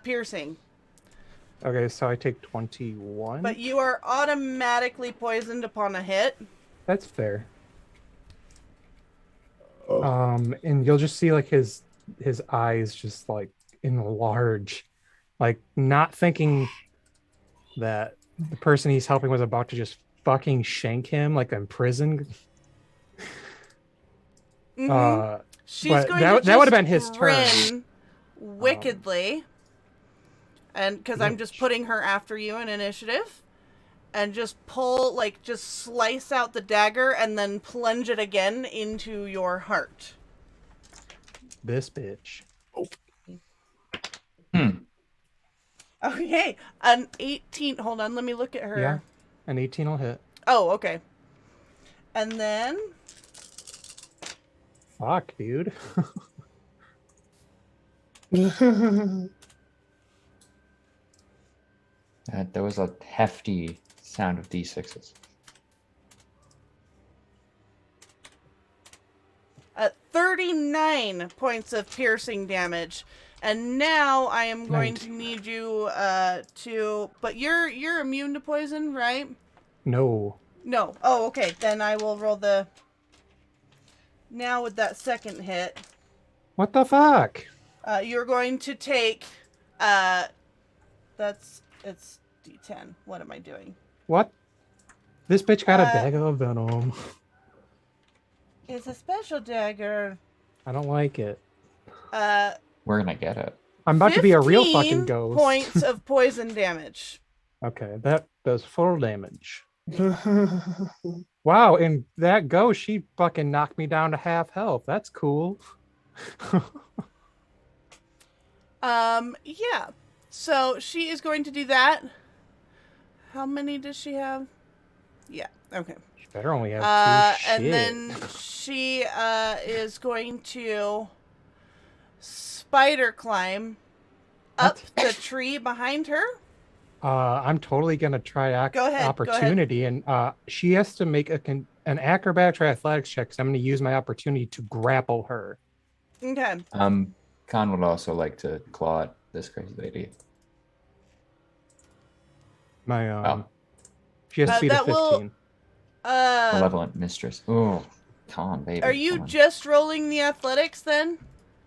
piercing. okay, so I take 21. But you are automatically poisoned upon a hit. That's fair. And you'll just see like his eyes just like enlarge, like not thinking that the person he's helping was about to just fucking shank him like in prison. She's but going that to just would have been his grin turn. wickedly. And because I'm just putting her after you in initiative. And just just slice out the dagger and then plunge it again into your heart. This bitch. Okay, an 18. Hold on, let me look at her. Yeah, an 18 will hit. Oh, okay. And then... Fuck, dude. There was a hefty sound of D6s. 39 points of piercing damage. And now I am going to need you to... But you're immune to poison, right? No. No. Oh, okay. Then I will roll the... Now with that second hit... What the fuck? You're going to take... It's D10. What am I doing? What? This bitch got a dagger of venom. It's a special dagger. I don't like it. We're gonna get it. I'm about to be a real fucking ghost. Points of poison damage. Okay, that does full damage. Wow, and that ghost, she fucking knocked me down to half health. That's cool. Yeah. So she is going to do that. How many does she have? Yeah, okay. She better only have 2 and shit. then she is going to spider climb up the tree behind her. I'm totally gonna try Go ahead, opportunity, and she has to make an acrobatics or athletics check. So I'm gonna use my opportunity to grapple her. Okay. Khan would also like to claw at this crazy lady. My she has to beat a 15. Malevolent mistress. Oh, Khan, baby. Are you just rolling the athletics then?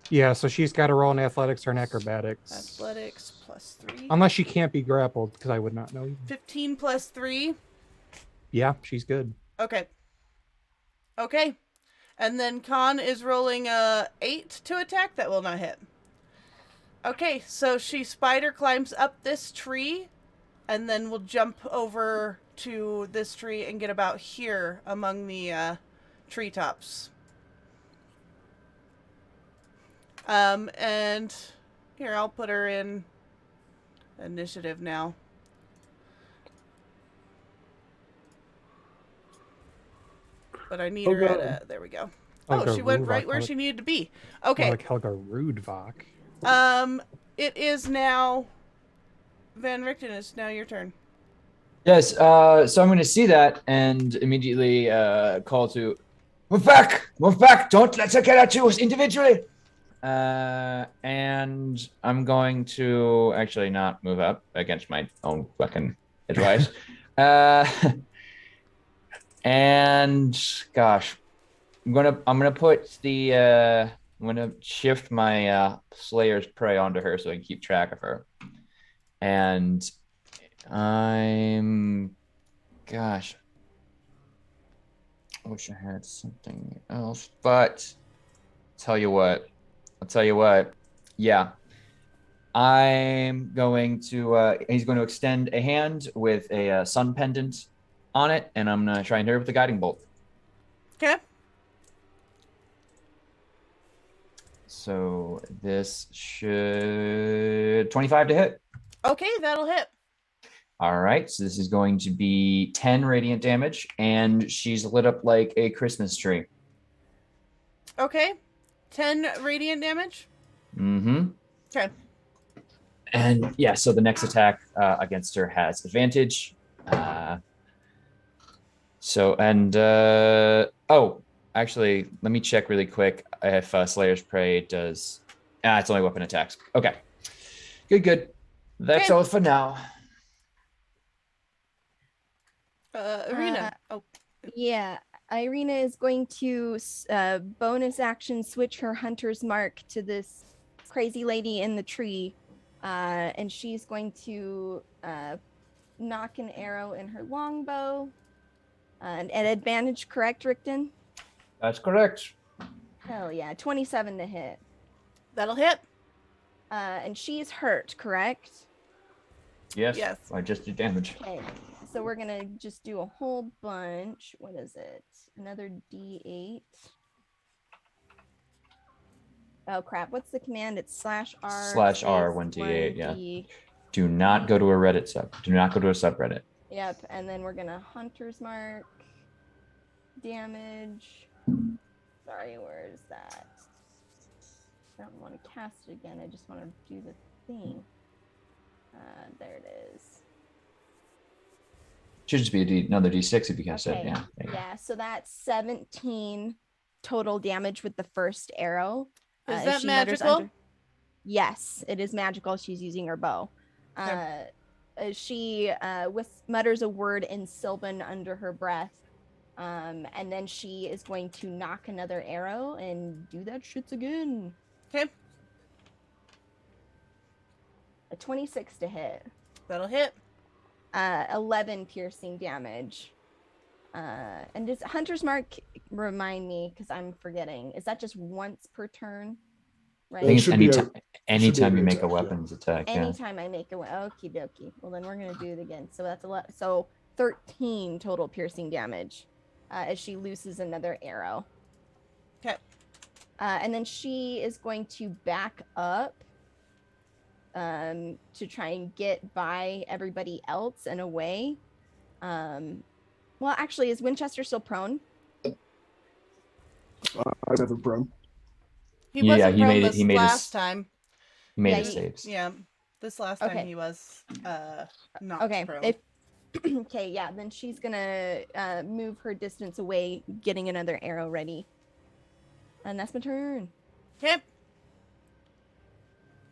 Yeah, so she's got to roll an athletics or an acrobatics. Athletics plus 3. Unless she can't be grappled, because I would not know. 15 plus 3. Yeah, she's good. Okay. Okay. And then Khan is rolling a 8 to attack. That will not hit. Okay, so she spider climbs up this tree, and then we'll jump over to this tree and get about here among the treetops. And here, I'll put her in initiative now. But I need her at there we go. Helga Oh, she went Rudvok, right where she needed to be. Okay. Like Helga Rudvok. It is now Van Richten, it's now your turn. Yes, so I'm going to see that and immediately call to, move back, don't let's get at you individually. And I'm going to actually not move up against my own fucking advice. And gosh, I'm gonna put the I'm gonna shift my Slayer's Prey onto her so I can keep track of her. And gosh, I wish I had something else, but I'll tell you what, yeah. I'm going to, he's going to extend a hand with a sun pendant on it, and I'm going to try and hit her with the guiding bolt. Okay. So this should 25 to hit. Okay, that'll hit. All right, so this is going to be 10 radiant damage, and she's lit up like a Christmas tree. Okay. 10 radiant damage? Mm-hmm. Okay. And yeah, so the next attack against her has advantage. Oh, actually, let me check really quick if Slayer's Prey does. It's only weapon attacks. Okay. Good. That's all for now. Arena. Yeah, Irina is going to bonus action switch her hunter's mark to this crazy lady in the tree. And she's going to knock an arrow in her longbow. At advantage, correct, Rickton? That's correct. Hell yeah. 27 to hit. That'll hit. And she's hurt, correct? Yes. Yes. I just did damage. Okay. So we're going to just do a whole bunch. What is it? Another D8. Oh, crap. What's the command? It's /R. /R, 1d8, yeah. Do not go to a Reddit sub. Do not go to a subreddit. Yep. And then we're going to hunter's mark. Damage. Sorry, where is that? I don't want to cast it again. I just want to do the thing. There it is. Should just be another d6 if you cast it. Okay. Yeah. Yeah. So that's 17 total damage with the first arrow. Is that magical? Yes, it is magical. She's using her bow. Okay. She mutters a word in Sylvan under her breath. And then she is going to knock another arrow and do that shit again. Okay. A 26 to hit. That'll hit. 11 piercing damage. And does Hunter's Mark remind me, because I'm forgetting, is that just once per turn? Right. I think it's Should be anytime you make attack, a weapons attack. Yeah. Anytime I make a okie dokie. Well, then we're gonna do it again. So that's 11. So 13 total piercing damage as she looses another arrow. Okay. And then she is going to back up to try and get by everybody else and away. Well, actually, is Winchester still prone? I'm never prone. He wasn't he prone made it. this He made last his. time. He made Yeah, his saves. Yeah, this last time Okay. he was not Okay. prone. Okay, yeah, then she's gonna move her distance away, getting another arrow ready. And that's my turn. Okay.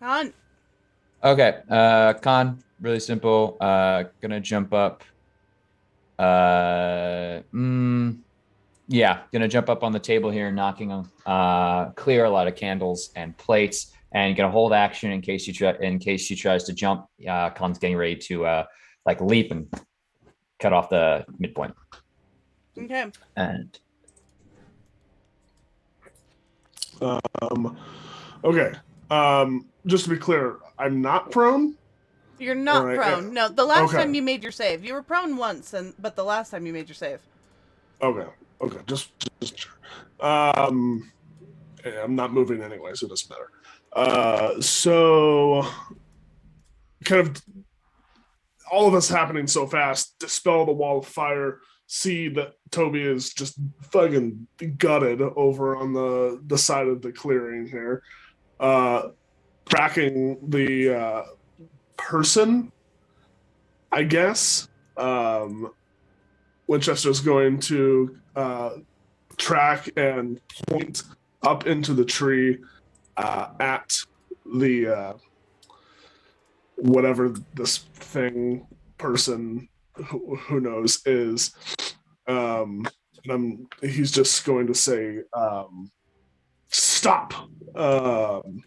On. Okay. Con, really simple. Gonna jump up. Yeah, gonna jump up on the table here, knocking on clear a lot of candles and plates, and gonna hold action in case she tries to jump. Con's getting ready to like leap and cut off the midpoint. Okay. And Okay. Just to be clear, I'm not prone. You're not Alright, prone. yeah. No, the last Okay. time you made your save. You were prone once, but the last time you made your save. Okay. Okay. Just sure. Yeah, I'm not moving anyway, so it doesn't matter. So kind of all of this happening so fast, dispel the wall of fire, see that Toby is just fucking gutted over on the side of the clearing here. Tracking the person, I guess. Winchester's going to track and point up into the tree at the whatever this thing person who knows is. And he's just going to say stop, and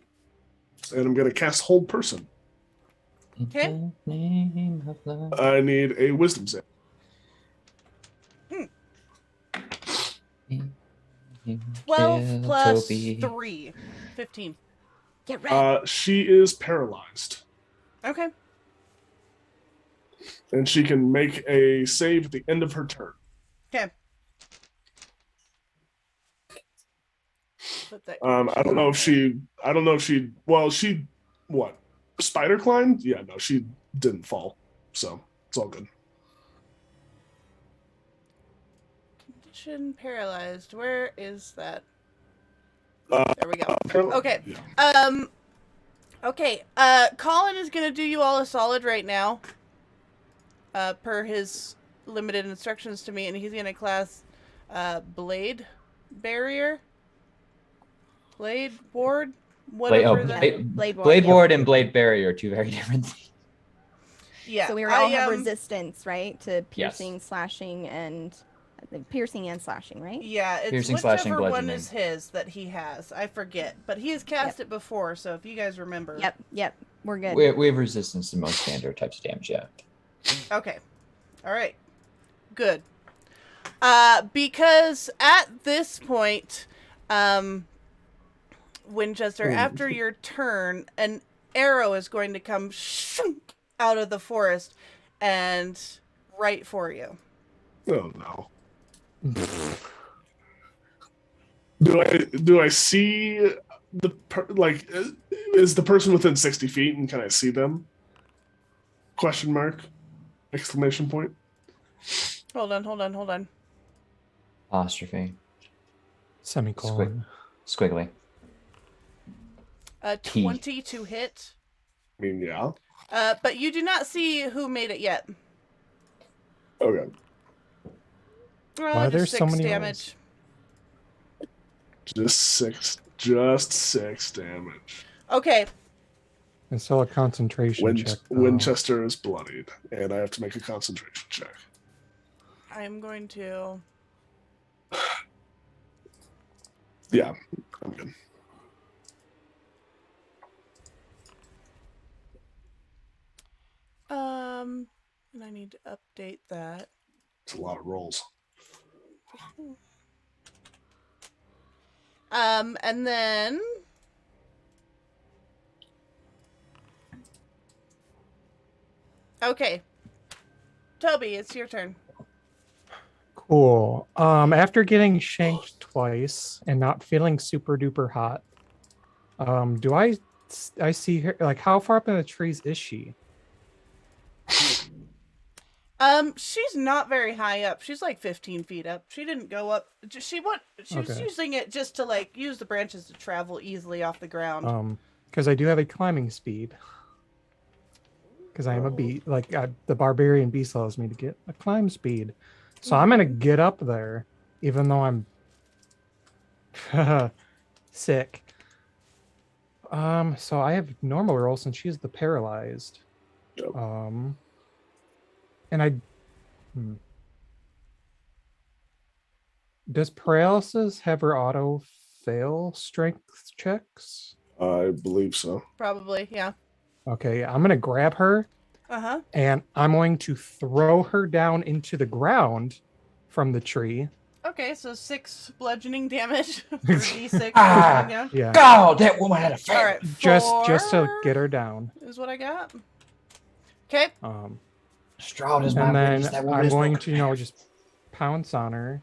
I'm going to cast hold person. Okay. I need a wisdom save. 12 plus Toby. 3. 15. Get ready. She is paralyzed, Okay. and she can make a save at the end of her turn. Okay. Put that I don't know if she. Well, she what? Spider climbed? Yeah, no, she didn't fall, so it's all good. Condition paralyzed. Where is that? Uh, There we go. Paralyzed, Okay. yeah. Okay. Colin is gonna do you all a solid right now. Per his limited instructions to me, and he's gonna class Blade Barrier. Blade Ward? Whatever that. Blade Ward, Blade yep. Ward and Blade Barrier are two very different things. Yeah. So we all have I, resistance, right? To piercing, slashing, and Piercing and slashing, right? Yeah, it's Piercing, slashing, whichever one bludgeoning. is his that he has. I forget, but he has cast Yep. it before, so if you guys remember. Yep. We're good. We have resistance to most standard types of damage, yeah. Okay. All right. Good. Because at this point, Winchester, after your turn, an arrow is going to come out of the forest and right for you. Oh no. Do I see is the person within 60 feet and can I see them? Question mark. Exclamation point. Hold on. Apostrophe. Semicolon. Squiggly. 20 to hit. I mean, yeah. But you do not see who made it yet. Okay. Why are there just so 6 many damage. Just six damage. Okay. And so a concentration check. though. Winchester is bloodied, and I have to make a concentration check. I'm going to... Yeah, I'm good. And I need to update that. It's a lot of rolls. And then... Okay. Toby, it's your turn. Cool. After getting shanked twice and not feeling super duper hot, do I see her, like, how far up in the trees is she? She's not very high up. She's like 15 feet up. She didn't go up. She was Okay. using it just to like use the branches to travel easily off the ground. Because I do have a climbing speed. Because I am a beast, the barbarian beast allows me to get a climb speed. So I'm gonna get up there, even though I'm sick. So I have normal roll since she's the paralyzed. Yep. And does paralysis have her auto fail strength checks? I believe so. Probably, yeah. Okay, I'm gonna grab her Uh-huh. and I'm going to throw her down into the ground from the tree. Okay, so 6 bludgeoning damage for D6. Ah! Yeah. Yeah, God, that woman had a All fair. right, just to 4 get her down. is what I got. Okay. Strahd is my And then witness. That woman I'm is going broken. to, just pounce on her.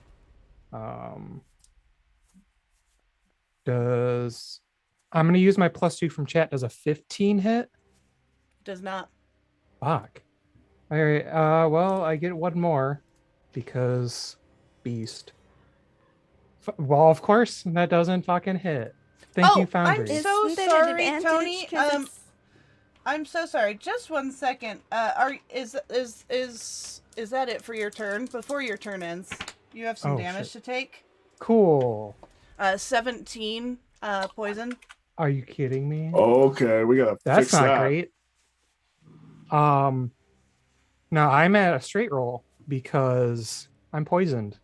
I'm going to use my +2 from chat. Does a 15 hit? Does not. Fuck. All right. Well, I get one more because beast. Well, of course, that doesn't fucking hit. Thank you, Foundry. I'm so Isn't it an sorry, advantage Tony. 'cause it's- I'm so sorry. Just one second. Is that it for your turn? Before your turn ends, you have some Oh, damage shit. to take. Cool. 17 poison. Are you kidding me? Okay, we gotta That's fix not that. great. No, I'm at a straight roll because I'm poisoned.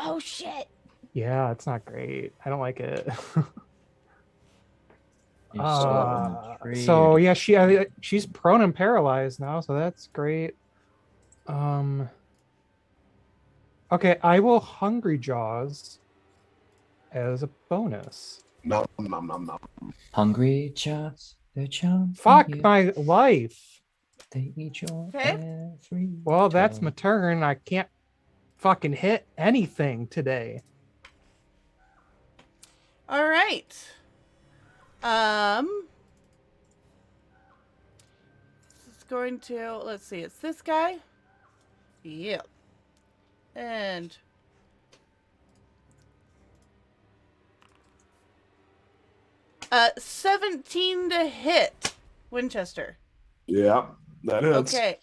Oh shit. Yeah, it's not great. I don't like it. You still up in the tree. So yeah, she's prone and paralyzed now, so that's great. Okay, I will Hungry Jaws as a bonus. Nom nom nom nom. Hungry Jaws, they're chomping Fuck you. my life. They eat your Okay. every Well, that's toe. my turn. I can't fucking hit anything today. All right. It's going to, let's see, it's this guy. Yep. And 17 to hit Winchester. Yeah, that hits. Okay.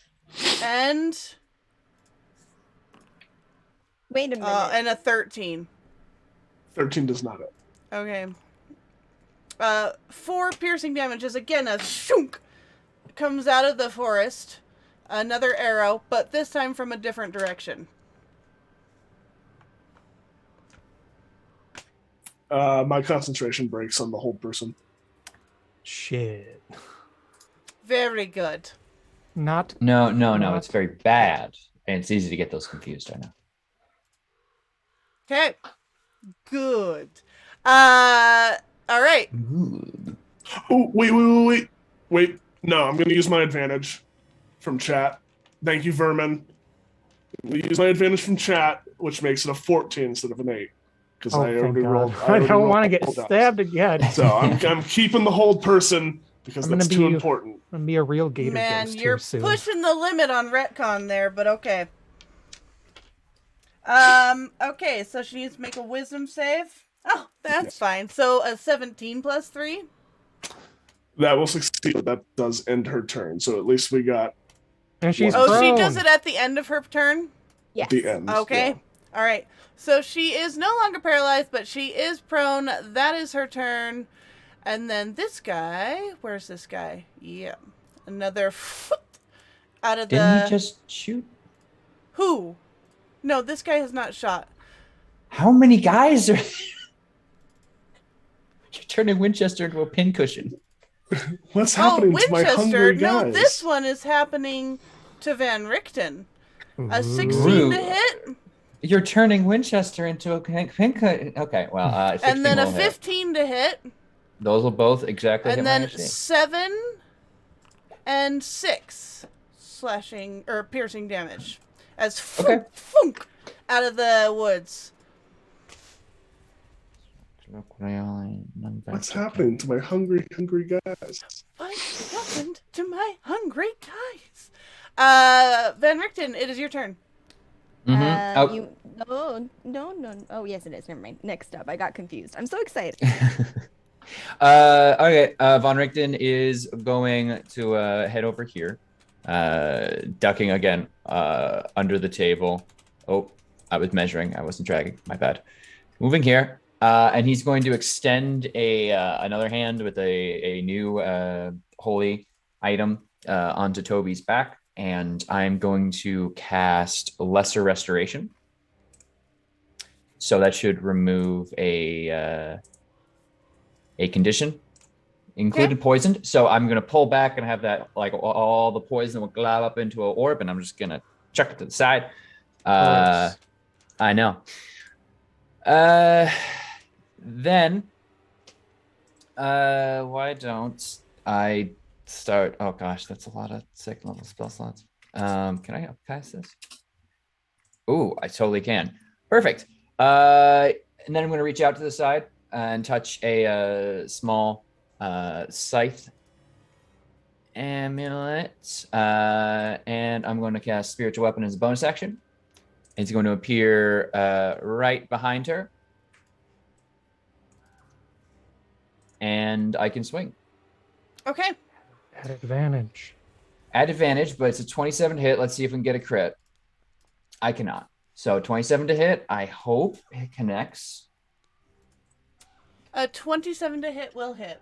And Wait a minute. and a 13. 13 does not hit. Okay. 4 piercing damages. Again, a shunk comes out of the forest. Another arrow, but this time from a different direction. My concentration breaks on the hold person. Shit. Very good. Not. No. Not- It's very bad, and it's easy to get those confused. I know. Okay. Good. All right. Oh, wait. No, I'm going to use my advantage from chat. Thank you, Vermin. I'm going to use my advantage from chat, which makes it a 14 instead of an 8. Because Oh, I thank already God. rolled. I don't want to get rolled dice. stabbed again. So I'm keeping the hold person because I'm that's gonna too be- important. I'm gonna be a real gator Man, ghost you're here soon. pushing the limit on retcon there, but okay. Okay, so she needs to make a wisdom save. Oh, that's fine. So a 17 plus 3? That will succeed, but that does end her turn. So at least we got And she's Oh, prone. she does it at the end of her turn? Yes. the end. Okay. Yeah. All right. So she is no longer paralyzed, but she is prone. That is her turn. And then this guy, where's this guy? Yeah. Another foot out of Didn't the... he just shoot? Who? No, this guy has not shot. How many guys are? You're turning Winchester into a pincushion. What's happening to my Winchester. hungry No, guys? this one is happening to Van Richten. A 16 Ooh. to hit, You're turning Winchester into a pincushion. Okay, well, 16 and then a will hit. 15 to hit, Those will both exactly hit and my then AC. 7 and 6 slashing or piercing damage as Okay. funk out of the woods. What's happening to my hungry guys? What happened to my hungry guys? Van Richten, it is your turn. Oh. No. Oh, yes, it is. Never mind. Next up, I got confused. I'm so excited. Okay. Von Richten is going to head over here, ducking again under the table. Oh, I was measuring. I wasn't dragging. My bad. Moving here, and he's going to extend another hand with a new holy item onto Toby's back, and I'm going to cast Lesser Restoration. So that should remove a condition, included poisoned. So I'm going to pull back and have that, like, all the poison will glob up into an orb, and I'm just going to chuck it to the side. Gross. I know. Then, why don't I start? Oh gosh, that's a lot of second level spell slots. Can I cast this? Ooh, I totally can. Perfect. And then I'm going to reach out to the side and touch a small scythe amulet, and I'm going to cast Spiritual Weapon as a bonus action. It's going to appear right behind her, and I can swing. Okay. At advantage. At advantage, but it's a 27 to hit. Let's see if we can get a crit. I cannot. So 27 to hit. I hope it connects. A 27 to hit will hit.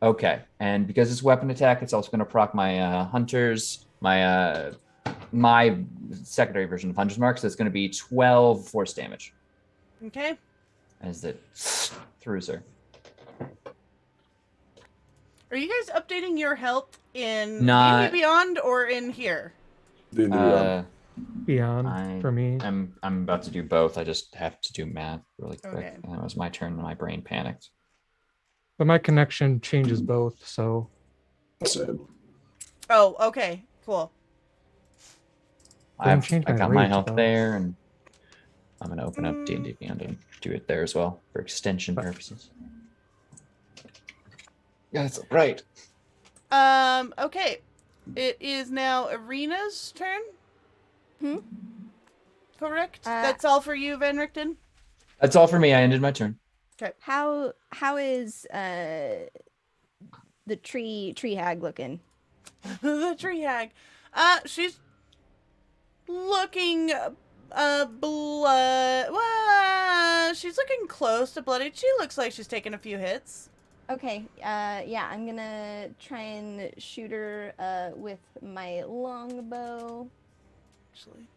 Okay, and because it's weapon attack, it's also going to proc my hunters, my secondary version of Hunter's Mark, so it's going to be 12 force damage. Okay. As it throws her. Are you guys updating your health in Not- D&D Beyond or in here? Beyond for me. I'm about to do both. I just have to do math really quick. Okay. And that was my turn, and my brain panicked. But my connection changes both, so Same. Oh, okay. Cool. Didn't change I my got my rage, health though. there, and I'm going to open up D&D Beyond and do it there as well for extension purposes. Yeah, that's right. Okay. It is now Arena's turn. Correct? That's all for you, Van Richten? That's all for me. I ended my turn. How is the tree hag looking? The tree hag. She's looking blood. Well, she's looking close to bloodied. She looks like she's taken a few hits. Okay, yeah, I'm gonna try and shoot her with my longbow. Actually,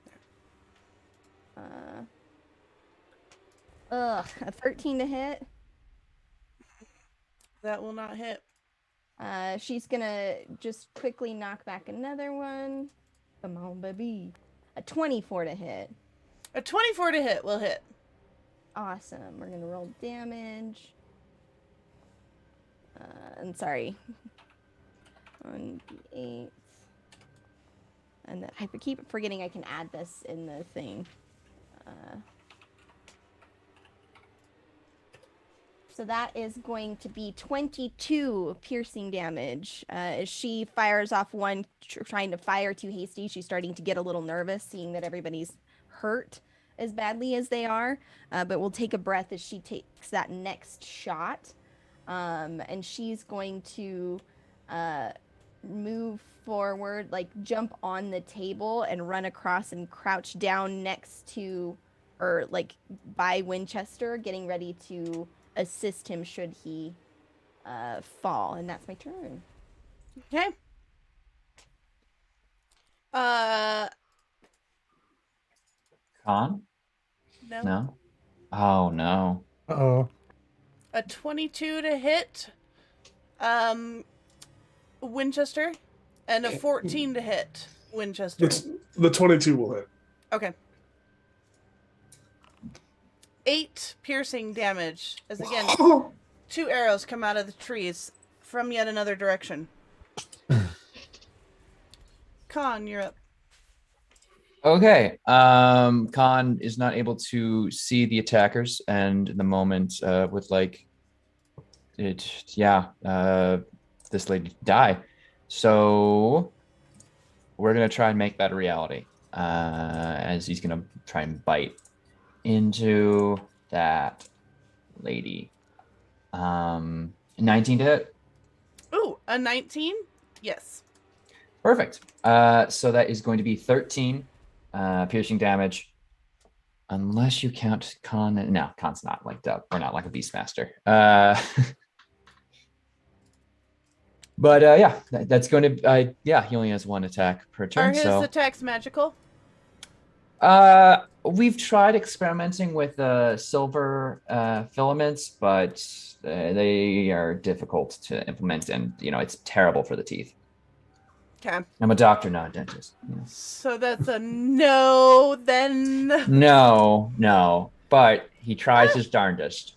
A 13 to hit. That will not hit. She's gonna just quickly knock back another one. Come on, baby. A 24 to hit. A 24 to hit will hit. Awesome. We're gonna roll damage. I'm sorry. 1d8. And then I keep forgetting I can add this in the thing. So that is going to be 22 piercing damage. As she fires off one, trying to fire too hasty, she's starting to get a little nervous, seeing that everybody's hurt as badly as they are. But we'll take a breath as she takes that next shot. And she's going to move forward, like jump on the table and run across and crouch down next to, or like by Winchester, getting ready to assist him should he fall. And that's my turn. Okay. Con? No. No. Oh no. Uh-oh. A 22 to hit Winchester, and a 14 to hit Winchester. The 22 will hit. Okay. 8 piercing damage, as again, 2 arrows come out of the trees from yet another direction. Con, you're up. Okay. Khan is not able to see the attackers, and in the moment, with like it, this lady die. So we're gonna try and make that a reality. As he's gonna try and bite into that lady. 19 to hit. Ooh, a 19? Yes. Perfect. So that is going to be 13 piercing damage. Unless you count Con. No, Con's not like that. We're not like a Beastmaster. But yeah, that's going to, yeah, he only has 1 attack per turn. Are his attacks magical? We've tried experimenting with silver filaments, but they are difficult to implement, and it's terrible for the teeth. Okay. I'm a doctor, not a dentist. So that's a no, then. No, but he tries his darndest.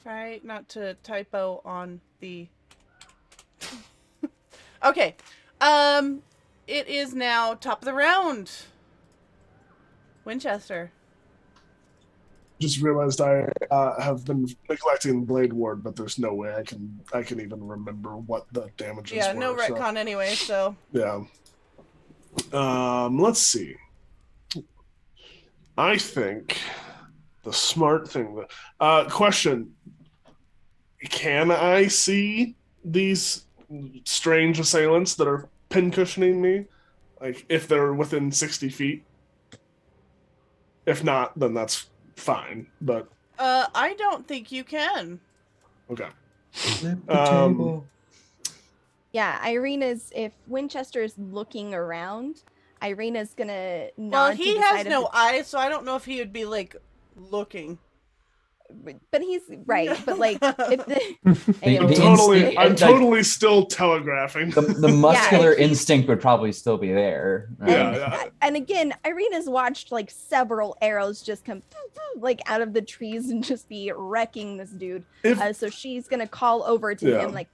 Try not to typo on the... Okay. It is now top of the round. Winchester. Just realized I have been neglecting Blade Ward, but there's no way I can even remember what the damages were. Yeah, no retcon anyway, so. Yeah. Let's see. I think the smart thing. Question: can I see these strange assailants that are pincushioning me? Like, if they're within 60 feet? If not, then that's fine. But I don't think you can. okay. Yeah, if Winchester is looking around, Irina's gonna nod. Well, to he the has side no of eyes, so I don't know if he would be like looking. but he's right. But like, if I'm totally still telegraphing. The muscular instinct would probably still be there. Yeah. And again, Irina's watched like several arrows just come like out of the trees and just be wrecking this dude. So she's gonna call over to him like,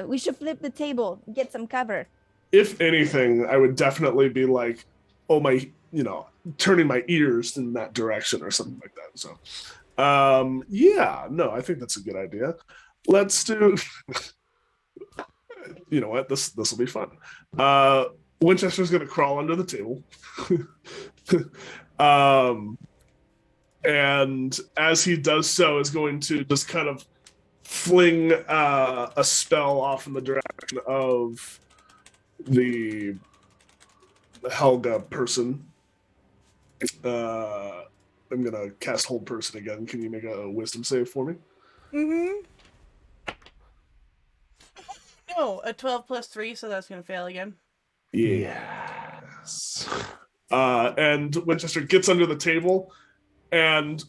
we should flip the table, get some cover. If anything, I would definitely be like, oh my, turning my ears in that direction or something like that. So, I think that's a good idea. Let's do. You know what? This will be fun. Winchester's gonna crawl under the table. And as he does so, is going to just kind of fling a spell off in the direction of the Helga person. I'm gonna cast Hold Person again. Can you make a Wisdom save for me? Mm-hmm. No, a 12 plus 3, so that's gonna fail again. Yes. And Winchester gets under the table And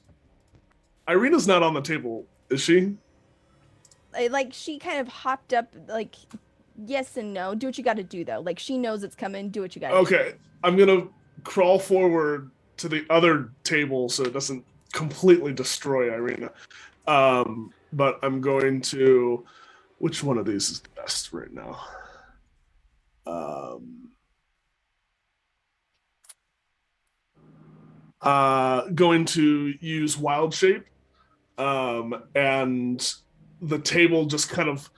Irina's not on the table, is she? Like she kind of hopped up, like yes and no. Do what you got to do though. Like she knows it's coming. Do what you got to do. Okay, I'm gonna crawl forward to the other table so it doesn't completely destroy Irina. But I'm going to. Which one of these is the best right now? Going to use Wild Shape, and the table just kind of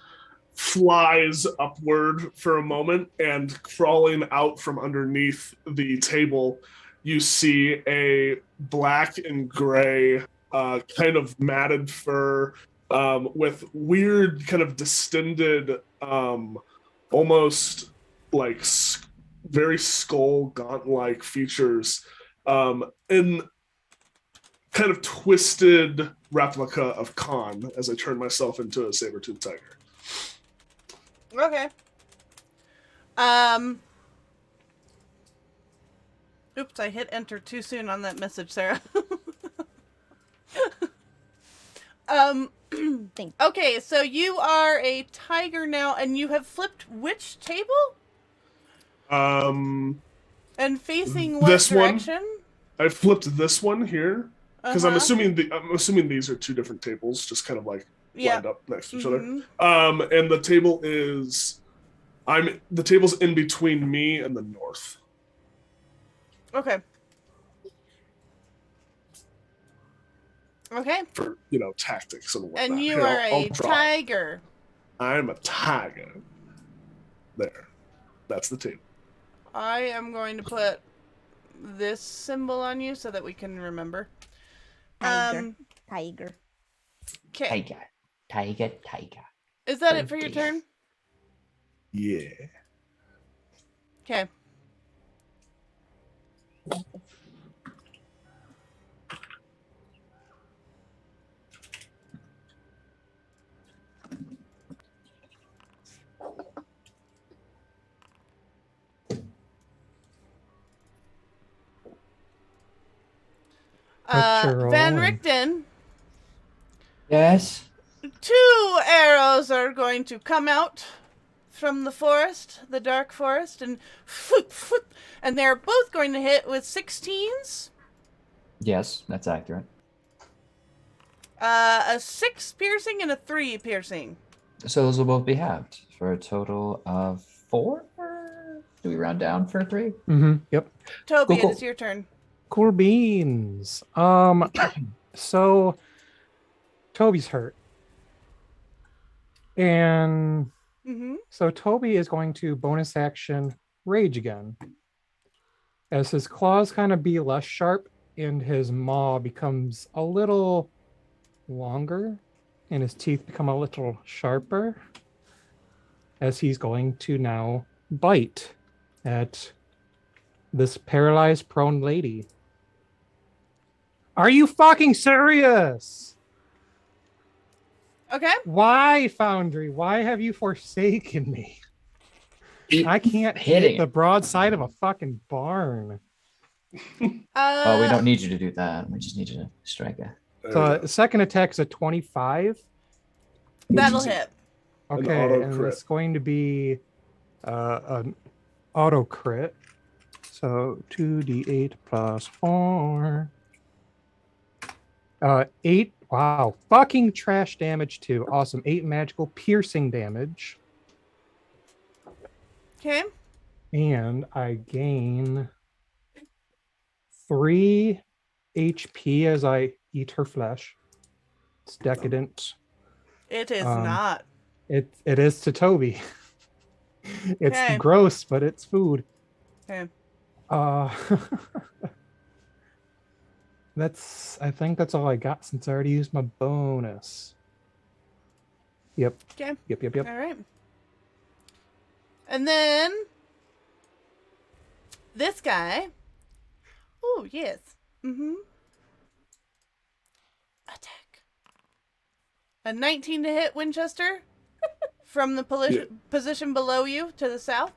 flies upward for a moment, and crawling out from underneath the table, you see a black and gray kind of matted fur with weird kind of distended, almost like very skull gaunt-like features, in kind of twisted replica of Khan as I turn myself into a saber-toothed tiger. Okay. Oops, I hit enter too soon on that message, Sarah. Okay, so you are a tiger now, and you have flipped which table? And facing what this direction? One, I flipped this one here because I'm assuming these are two different tables, just kind of like lined up next to each other. And the table is, the table's in between me and the north. Okay. Okay. For tactics and whatnot. And you are a tiger. I'm a tiger. There, that's the table. I am going to put this symbol on you so that we can remember. Tiger. Okay. Tiger. Is that it for your turn? Yeah. Okay. Van Richten. Yes. 2 arrows are going to come out from the forest, the dark forest, and and they're both going to hit with 16s. Yes, that's accurate. A 6 piercing and a 3 piercing. So those will both be halved for a total of 4. Do we round down for 3? Yep. Toby, Cool. it's your turn. Cool beans. So Toby's hurt. And so Toby is going to bonus action rage again. As his claws kind of be less sharp and his maw becomes a little longer and his teeth become a little sharper, as he's going to now bite at this paralyzed prone lady. Are you fucking serious? Okay. Why, Foundry? Why have you forsaken me? I can't hit the broadside of a fucking barn. Oh, we don't need you to do that. We just need you to strike it. So the second attack is a 25. That'll hit. Okay, and it's going to be an auto crit. So 2d8 plus 4. 8. Wow. Fucking trash damage too. Awesome. 8 magical piercing damage. Okay. And I gain 3 HP as I eat her flesh. It's decadent. It is not. It is to Toby. It's gross, but it's food. Okay. I think that's all I got since I already used my bonus. Yep. Okay. Yep. All right. And then this guy. Oh, yes. Attack. A 19 to hit Winchester from the position below you to the south.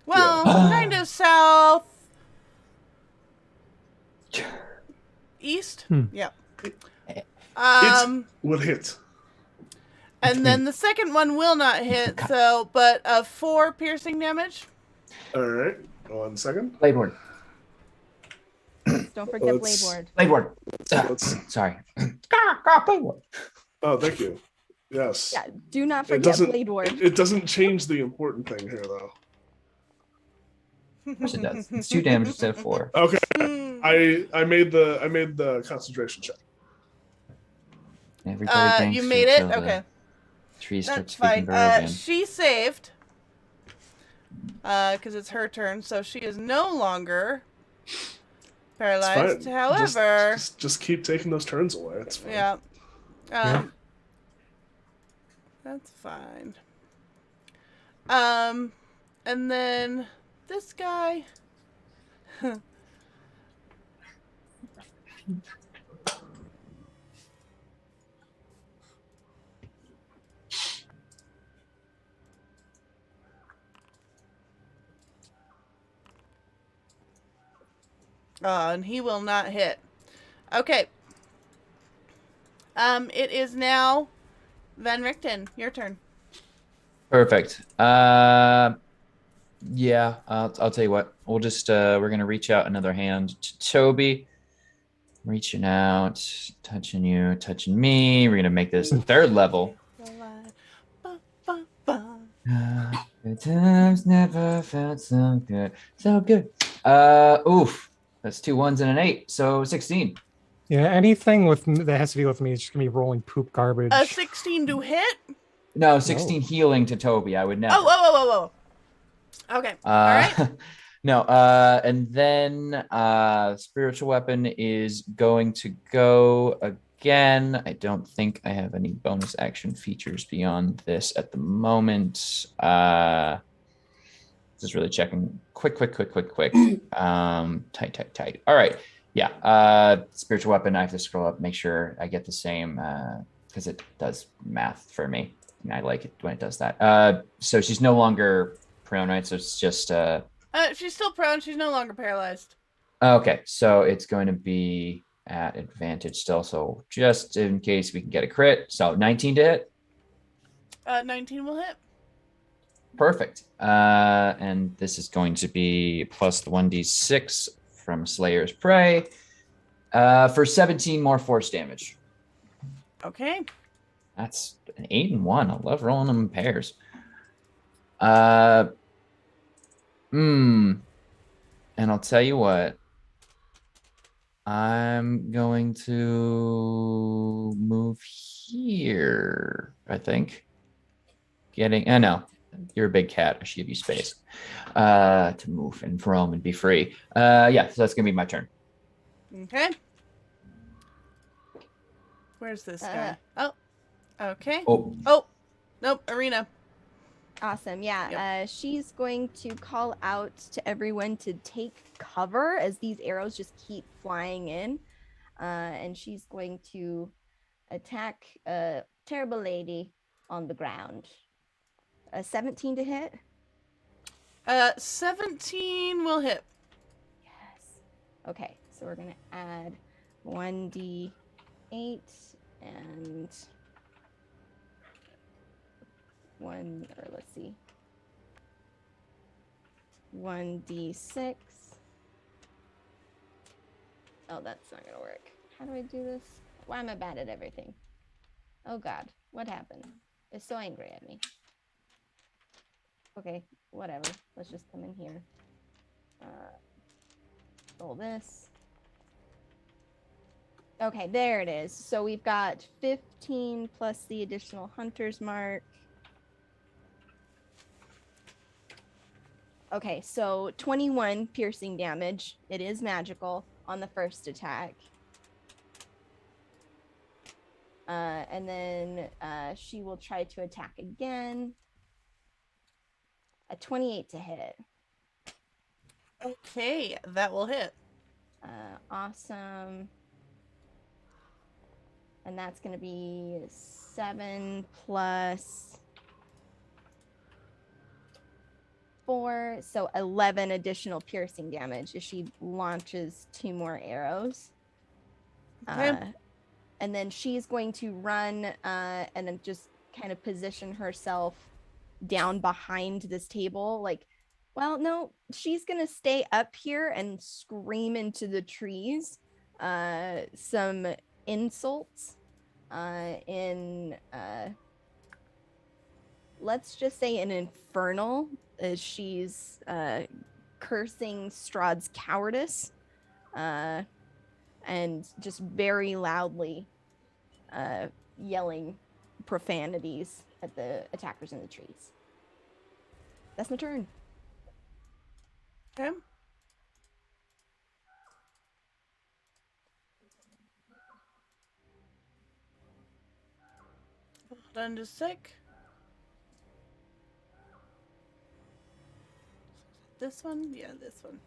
Well, kind of south. east. Hmm. Yep. It Um, would hit. and then the second one will not hit. So, but 4 piercing damage. All right. 1 second. Blade Ward. Don't forget Blade Let's- Ward. Blade Ward. Let's- Sorry. Blade Ward. Oh, thank you. Yes. Yeah, do not It forget doesn't. Blade Ward. It doesn't change the important thing here, though. Of course it does. It's 2 damage instead of 4. Okay. I made the concentration check. Everybody thinks You made it? until the Okay. Trees start That's speaking fine. Barovian. She saved. Because it's her turn, so she is no longer paralyzed. It's fine. However, just keep taking those turns away. It's fine. yeah. Yeah. That's fine. And then this guy. And he will not hit. Okay. It is now Van Richten. Your turn. Perfect. Yeah, I'll tell you what. We'll just we're gonna reach out another hand to Toby. Reaching out, touching you, touching me. We're gonna make this 3rd level. Good times never felt so good. So good. Oof. That's 2 1s and an 8. So 16. Yeah, anything with that has to do with me is just gonna be rolling poop garbage. 16 to hit? No, 16 healing to Toby. I would never. Oh. Okay. All right. No, and then spiritual weapon is going to go again. I don't think I have any bonus action features beyond this at the moment. Just really checking. Quick. Tight. All right. Yeah. Spiritual weapon. I have to scroll up, make sure I get the same because it does math for me. And I like it when it does that. So she's no longer prone, right? So it's just She's still prone. She's no longer paralyzed. okay. So it's going to be at advantage still. So just in case we can get a crit. So 19 to hit. 19 will hit. Perfect. And this is going to be plus the 1d6 from Slayer's Prey for 17 more force damage. Okay. That's an 8 and 1. I love rolling them in pairs. And I'll tell you what. I'm going to move here, I think. No, you're a big cat. I should give you space to move and roam and be free. Yeah, so that's going to be my turn. Okay. Where's this guy? Oh. Okay. Oh, Nope. Arena. Awesome. Yeah. Yep. She's going to call out to everyone to take cover as these arrows just keep flying in. And she's going to attack a terrible lady on the ground. 17 to hit. 17 will hit. Yes. Okay. So we're going to add 1d8 and let's see. 1d6. Oh, that's not gonna work. How do I do this? Why am I bad at everything? Oh god, what happened? It's so angry at me. Okay, whatever. Let's just come in here. Roll this. Okay, there it is. So we've got 15 plus the additional hunter's mark. Okay, so 21 piercing damage. It is magical on the first attack. And then she will try to attack again. A 28 to hit. Okay, that will hit. Awesome. And that's going to be 7 plus 4, so 11 additional piercing damage as she launches 2 more arrows. Okay. And then she's going to run and then just kind of position herself down behind this table. Like, well, no, she's going to stay up here and scream into the trees some insults in, let's just say, an infernal. She's cursing Strahd's cowardice and just very loudly yelling profanities at the attackers in the trees. That's my turn. Okay. Hold on just a sec. This one? Yeah, this one.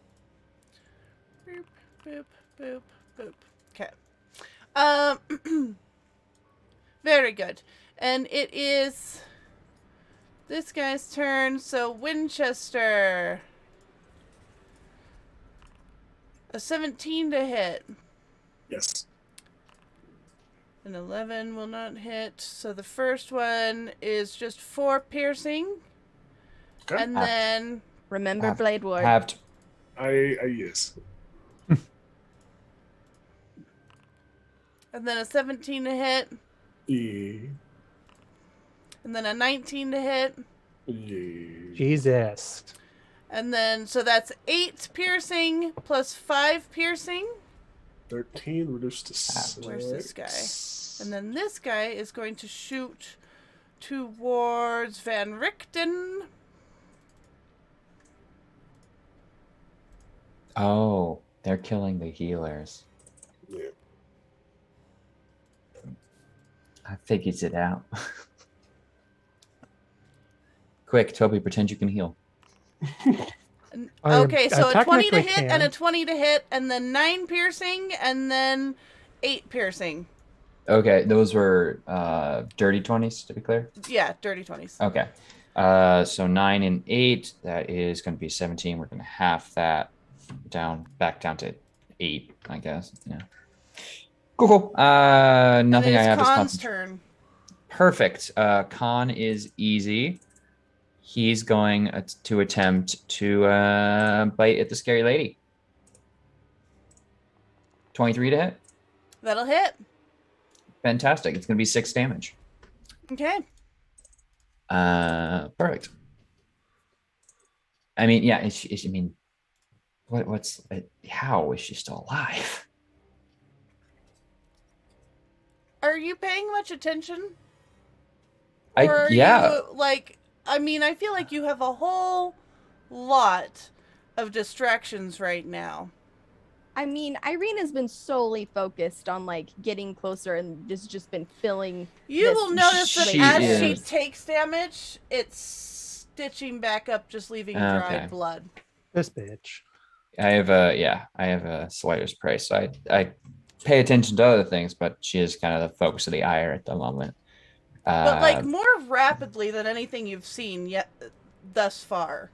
Boop, boop, boop, boop. Okay. Very good. And it is this guy's turn, so Winchester. A 17 to hit. Yes. An 11 will not hit. So the first one is just 4 piercing. Okay. And then Remember Blade Ward. Halved. I yes. and then a 17 to hit. Yeah. And then a 19 to hit. Yeah. Jesus. And then, so that's 8 piercing plus 5 piercing. 13 reduced to 6. Where's this guy? And then this guy is going to shoot towards Van Richten. Oh, they're killing the healers. Yeah. I figured it out. Quick, Toby, pretend you can heal. Okay, so I a 20 to technically hit and a can. 20 to hit, and then 9 piercing, and then 8 piercing. Okay, those were dirty 20s, to be clear. Yeah, dirty 20s. Okay. So 9 and 8, that is going to be 17. We're going to half that back down to 8, I guess. Yeah. Cool. Nothing I have is Khan's turn. perfect. Khan is easy. He's going to attempt to bite at the scary lady. 23 to hit. That'll hit. Fantastic. It's going to be 6 damage. Okay. Perfect. I mean, yeah. I mean, how is she still alive? Are you paying much attention? Yeah. I mean, I feel like you have a whole lot of distractions right now. I mean, Irina's been solely focused on like getting closer and just been filling. You will notice that She as is. she takes damage, it's stitching back up, just leaving dried Okay. blood. This bitch. I have a slighter's price. So I pay attention to other things, but she is kind of the focus of the ire at the moment. But like more rapidly than anything you've seen yet thus far.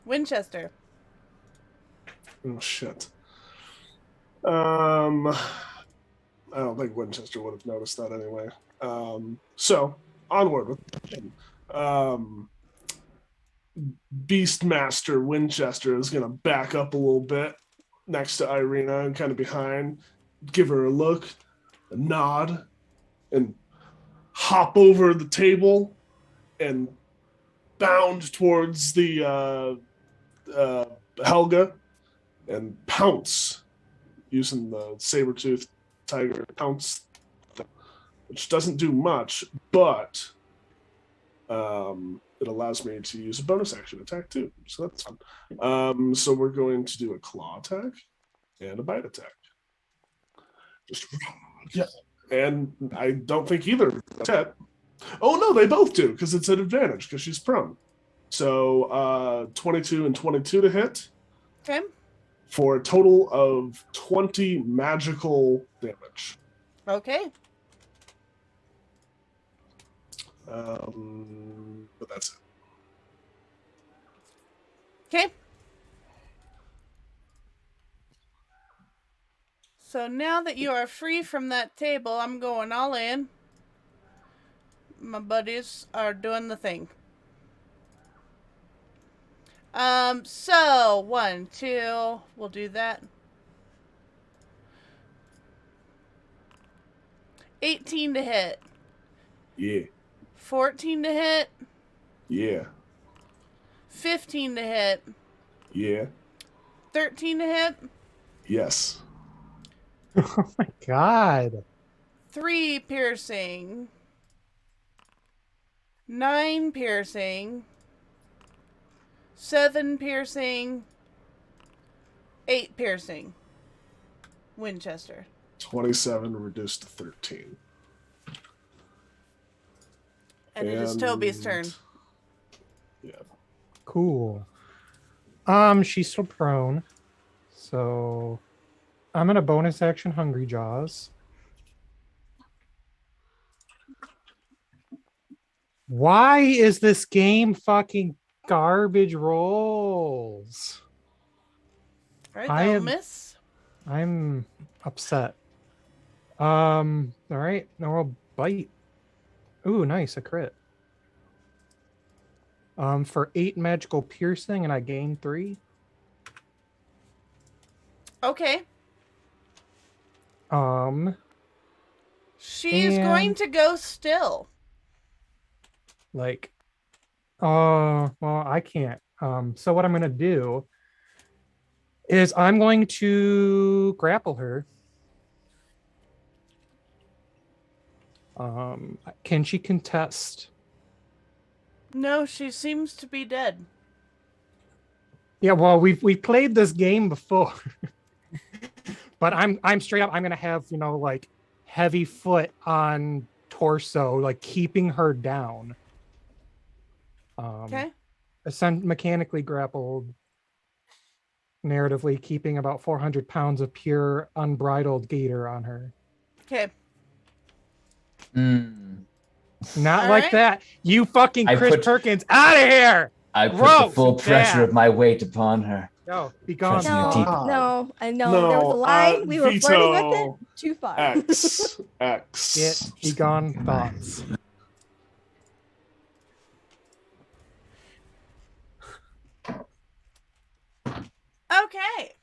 Winchester. Oh shit. I don't think Winchester would have noticed that anyway. So onward with Beastmaster Winchester is gonna back up a little bit next to Irina and kind of behind, give her a look, a nod, and hop over the table and bound towards the Helga and pounce using the saber-toothed tiger pounce, which doesn't do much, but it allows me to use a bonus action attack too, so that's fun. So we're going to do a claw attack and a bite attack. Just yeah, and I don't think either hit. Oh no, they both do because it's an advantage because she's prone. So 22 and 22 to hit. Okay. For a total of 20 magical damage. Okay. But that's it. Okay. So now that you are free from that table, I'm going all in. My buddies are doing the thing. So 1, 2, we'll do that. 18 to hit. Yeah. 14 to hit. Yeah. 15 to hit. Yeah. 13 to hit. Yes. Oh my god. 3 piercing. 9 piercing. 7 piercing. 8 piercing. Winchester. 27 reduced to 13. And it is Toby's turn. Yeah. Cool. She's still prone. So I'm gonna bonus action Hungry Jaws. Why is this game fucking garbage rolls? All right, I that'll am- miss. I'm upset. All right, now I'll bite. Ooh, nice, a crit. For 8 magical piercing, and I gain 3. Okay. She's And- going to go still. Like, well, I can't. So what I'm gonna do is I'm going to grapple her. Can she contest? No, she seems to be dead. Yeah, well, we've played this game before. But I'm straight up, I'm gonna have, like heavy foot on torso, like keeping her down. Okay. Mechanically grappled, narratively keeping about 400 pounds of pure unbridled gator on her. Okay. Not All like right. that. You fucking I Chris put- Perkins out of here. I put Gross the full and pressure bad. of my weight upon her. Go, be gone. Trust me, No, deep. no, I know there was a No, line. We were flirting with it veto too far. X. Get be gone thoughts. Okay.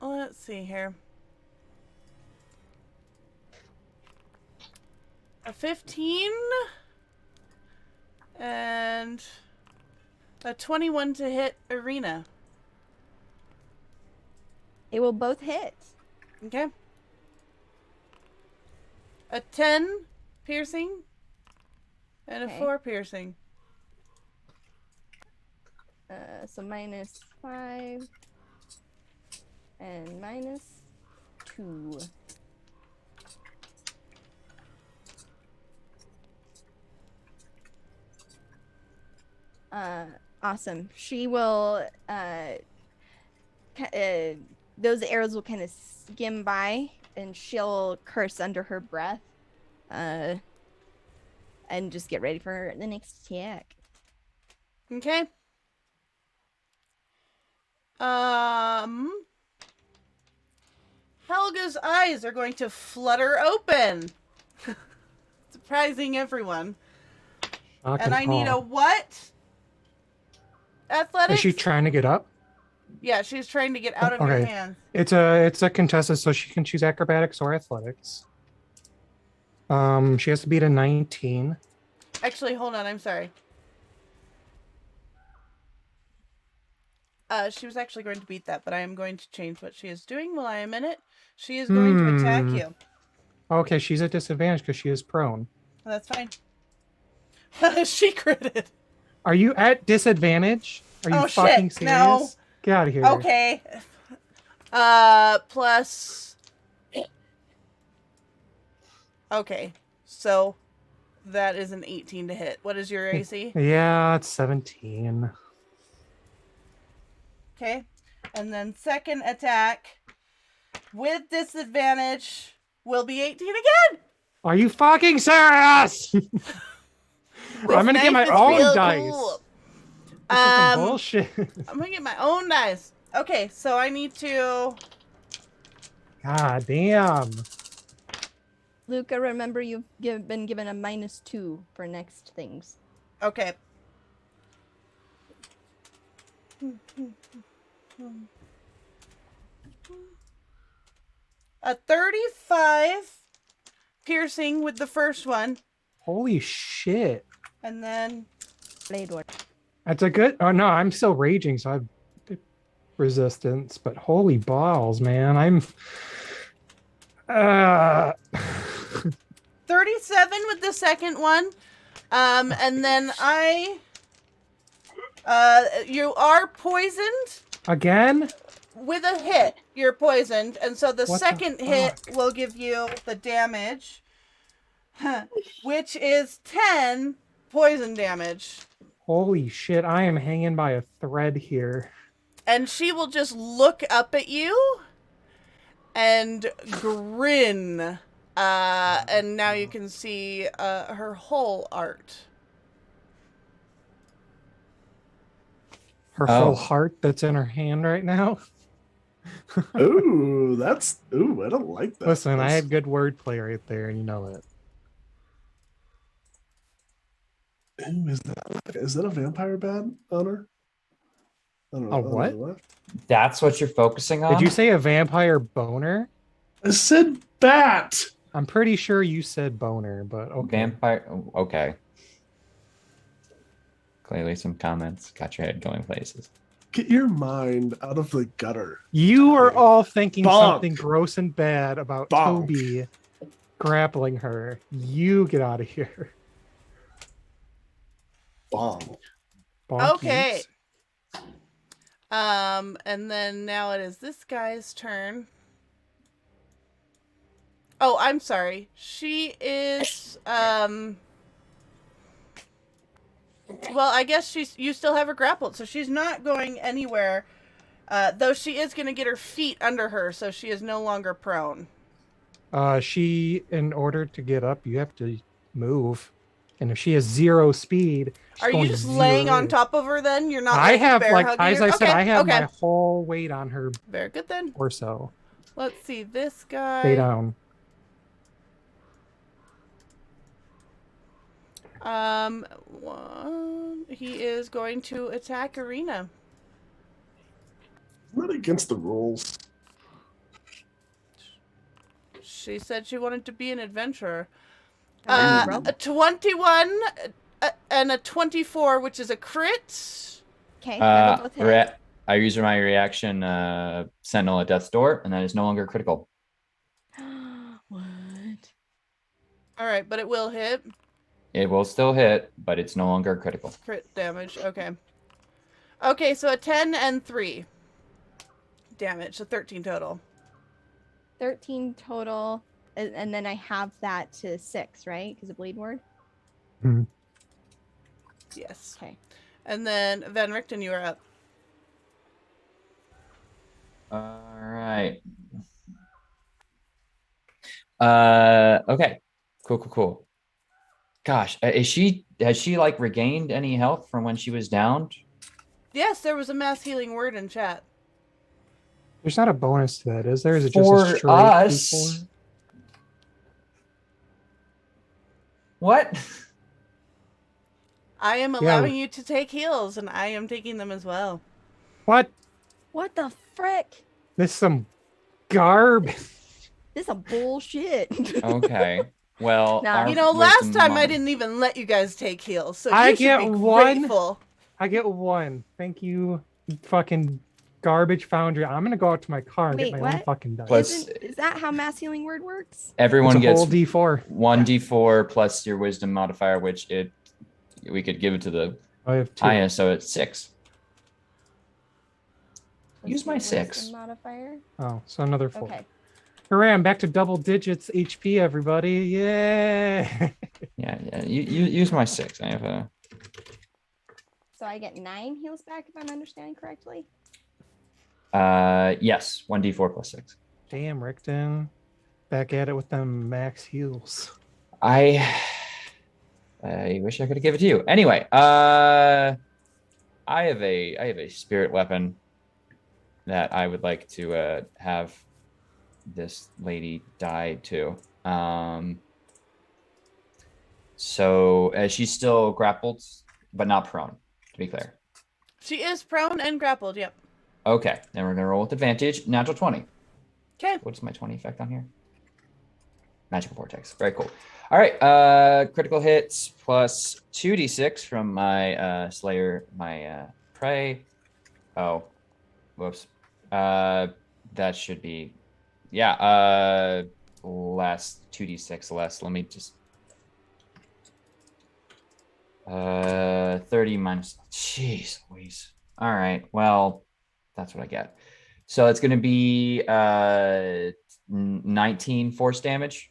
Let's see here. A 15 and a 21 to hit Arena. It will both hit. Okay. A 10 piercing and Okay. a 4 piercing. So -5 and -2. Awesome. She will those arrows will kind of skim by, and she'll curse under her breath, and just get ready for the next attack. Okay. Helga's eyes are going to flutter open. Surprising everyone. Shock And I need a awe. what? Athletics? Is she trying to get up? Yeah, she's trying to get out of your Okay. hands. It's a contested, so she can choose acrobatics or athletics. She has to beat a 19. Actually, hold on, I'm sorry. She was actually going to beat that, but I am going to change what she is doing while I am in it. She is going to attack you. Okay, she's at disadvantage because she is prone. That's fine. She critted. Are you at disadvantage? Are you Oh, fucking shit, serious? no. Get out of here. Okay. Plus. Okay, so that is an 18 to hit. What is your AC? Yeah, it's 17. Okay, and then second attack with disadvantage will be 18 again. Are you fucking serious? I'm gonna get my Knife is own real dice. cool. This is some bullshit. I'm gonna get my own dice. Okay, so I need to. God damn. Luca, remember you've been given a -2 for next things. Okay. A 35 piercing with the first one, Holy shit. and then Blade Ward. That's a good. Oh no, I'm still raging, so I've resistance. But holy balls, man, I'm. 37 with the second one. And then you are poisoned Again? with a hit. You're poisoned, and so the What the second hit fuck? will give you the damage, which is 10 poison damage. Holy shit, I am hanging by a thread here. And she will just look up at you and grin. And now you can see her whole art. Her Oh. full heart that's in her hand right now. Ooh, I don't like that. Listen, I had good wordplay right there, and you know it. Ooh, is that a vampire bad on her? I don't know. A what? That's what you're focusing on? Did you say a vampire boner? I said bat. I'm pretty sure you said boner, but okay. Vampire? Oh, okay. Clearly some comments got your head going places. Get your mind out of the gutter. You are all thinking Bonk. something gross and bad about Bonk. Toby grappling her. You get out of here. Bomb. Bonkies. Okay. And then now it is this guy's turn. Oh, I'm sorry. She is, well, I guess you still have her grappled, so she's not going anywhere. Though she is going to get her feet under her, so she is no longer prone. In order to get up, you have to move. And if she has 0 speed, she's Are you going just 0. laying on top of her then? You're not I like have, bear like, hugging as her? I said, Okay, I have okay. my whole weight on her Very good then. torso. Let's see, this guy. Stay down. He is going to attack Arena. I'm not against the rules. She said she wanted to be an adventurer. Roll. A 21 and a 24, which is a crit. Okay, that'll both hit. I use my reaction Sentinel at Death's Door, and that is no longer critical. What? All right, but it will hit. It will still hit, but it's no longer critical. Crit damage. Okay. Okay, so a 10 and 3 damage, so 13 total. 13 total, and then I have that to 6, right? Because of Blade Ward. Yes. Okay. And then Van Richten, you are up. All right. Okay. Cool. Gosh, has she like regained any health from when she was downed? Yes, there was a mass healing word in chat. There's not a bonus to that, is there? Is it just For a straight us. D4? What? I am allowing you to take heals, and I am taking them as well. What? What the frick? This is some garbage. This is a bullshit. Okay. Well, Nah. our You know, last wisdom time I moment- didn't even let you guys take heals, so I you should get be one. grateful. I get 1. Thank you, fucking garbage foundry. I'm gonna go out to my car and Wait, get my own what? fucking dice. Plus- Is that how mass healing word works? Everyone It's a gets whole D4. 1d4 plus your wisdom modifier, which we could give it to the I have 2. highest, so it's 6. What's Use my your 6. wisdom modifier? Oh, so another 4. Okay. Hooray, I'm back to double digits HP, everybody. Yay! Yeah. You use my 6. I have a. So I get 9 heals back if I'm understanding correctly. Yes, 1d4 plus 6. Damn, Rickton. Back at it with them max heals. I wish I could have given it to you. Anyway, I have a spirit weapon that I would like to have this lady die to. So she's still grappled, but not prone, to be clear. She is prone and grappled, yep. Okay, then we're gonna roll with advantage. Natural 20. Okay. What's my 20 effect on here? Magical Vortex. Very cool. All right, critical hits plus 2d6 from my Slayer, my prey. Oh, whoops. That should be, yeah, less, 2d6 less. Let me just, 30 minus, jeez Louise. All right, well, that's what I get. So it's going to be 19 force damage.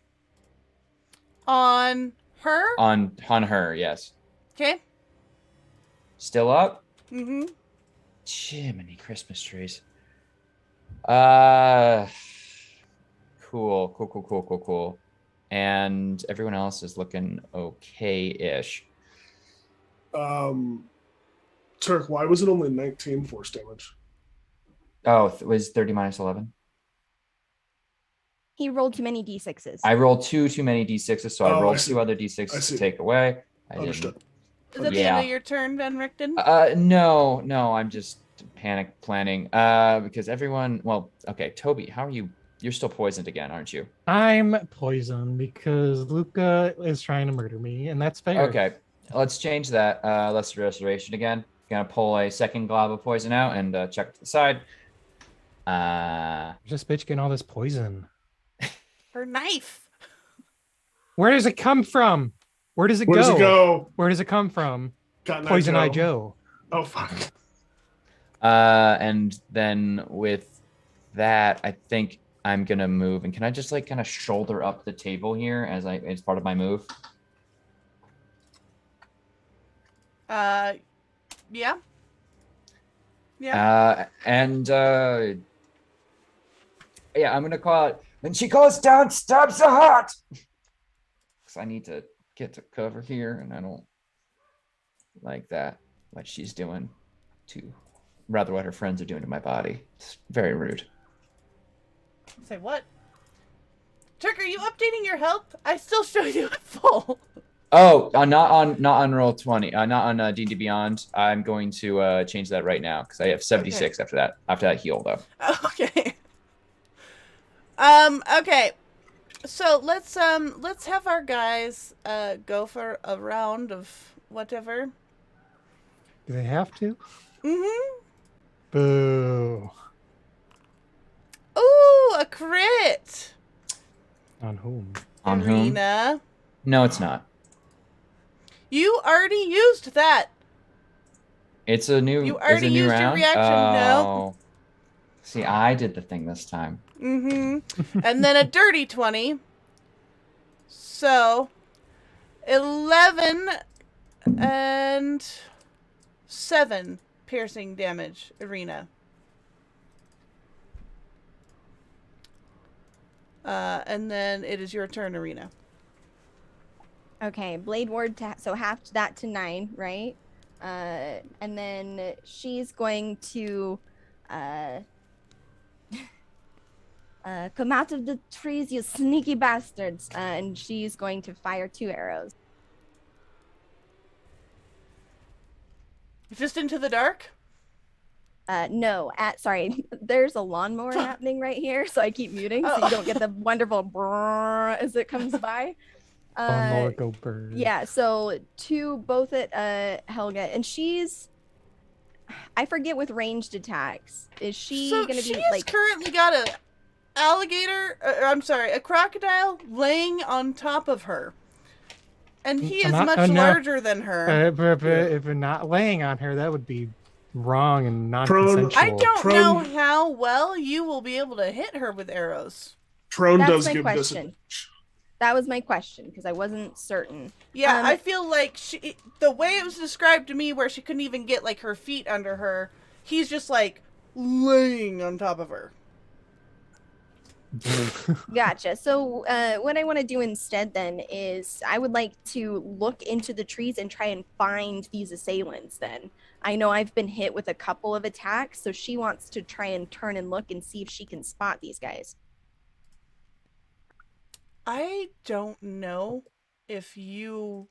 On her? On her, yes. Okay. Still up? Mm-hmm. Jiminy Christmas trees. Cool. And everyone else is looking okay-ish. Turk, why was it only 19 force damage? Oh, it was 30 minus 11. He rolled too many d6s. I rolled too many d6s, so I Oh, rolled I see. 2 other d6s I see. to take away. I Understood. Is that the Yeah. end of your turn, Van Richten? No, I'm just panic planning. Because everyone, well, okay, Toby, how are you? You're still poisoned again, aren't you? I'm poisoned because Luca is trying to murder me, and that's fair. Okay, let's change that. Let's do restoration again. Gonna pull a second glob of poison out and check to the side. This bitch getting all this poison. Her knife. Where does it come from? Where does it Where go? does it go? Where does it come from? Got Poison Eye Joe. Oh, fuck. And then with that, I think I'm gonna move. And can I just like kind of shoulder up the table here as part of my move? Yeah. Yeah. Yeah, I'm gonna call it. When she goes down, stabs the heart. Because I need to get to cover here, and I don't like that. What she's doing to, rather what her friends are doing to my body. It's very rude. Say what? Turk, are you updating your health? I still show you at full. Oh, not on Roll20, not on D&D Beyond. I'm going to change that right now because I have 76 after that. After that heal though. Okay. Okay. So let's have our guys go for a round of whatever. Do they have to? Mm-hmm. Boo. Ooh, a crit. On whom? On whom? Arena. No, it's not. You already used that. It's a new. You already it's a new used round? your reaction. No. Oh. See, I did the thing this time. Mm-hmm. And then a dirty 20. So 11 and 7 piercing damage, Arena. And then it is your turn, Arena. Okay, Blade Ward, so half that to 9, right? And then she's going to come out of the trees, you sneaky bastards. And she's going to fire 2 arrows. Just into the dark? No, sorry, there's a lawnmower happening right here, so I keep muting so you don't get the wonderful brrr as it comes by. Lawnmower go bird. Yeah, so 2 both at Helga, and she's, I forget with ranged attacks. Is she So gonna she be has like currently got a crocodile laying on top of her. And he is much larger than her. But if we're not laying on her, that would be wrong and non-consensual. I don't know how well you will be able to hit her with arrows. Prone That's does my give question. disadvantage. That was my question because I wasn't certain. Yeah, I feel like the way it was described to me, where she couldn't even get like her feet under her, he's just like laying on top of her. Gotcha. So, what I want to do instead then is I would like to look into the trees and try and find these assailants then. I know I've been hit with a couple of attacks, so she wants to try and turn and look and see if she can spot these guys. I don't know if you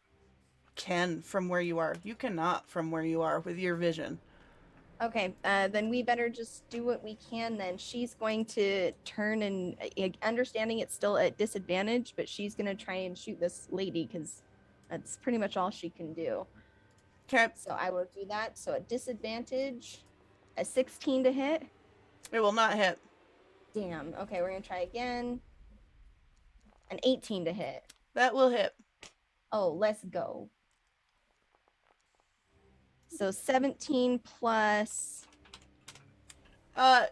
can from where you are. You cannot from where you are with your vision. Okay, then we better just do what we can then. She's going to turn and, understanding it's still at disadvantage, but she's going to try and shoot this lady because that's pretty much all she can do. Okay. So I will do that. So at disadvantage, a 16 to hit. It will not hit. Damn. Okay, we're going to try again. An 18 to hit. That will hit. Oh, let's go. So 17 plus...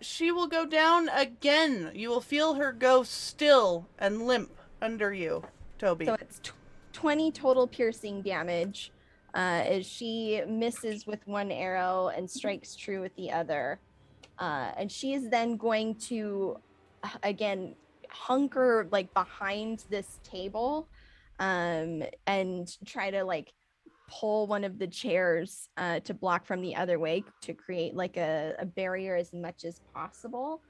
She will go down again. You will feel her go still and limp under you, Toby. So it's 20 total piercing damage as she misses with one arrow and strikes true with the other. And she is then going to, again, hunker like behind this table and try to like pull one of the chairs to block from the other way to create like a barrier as much as possible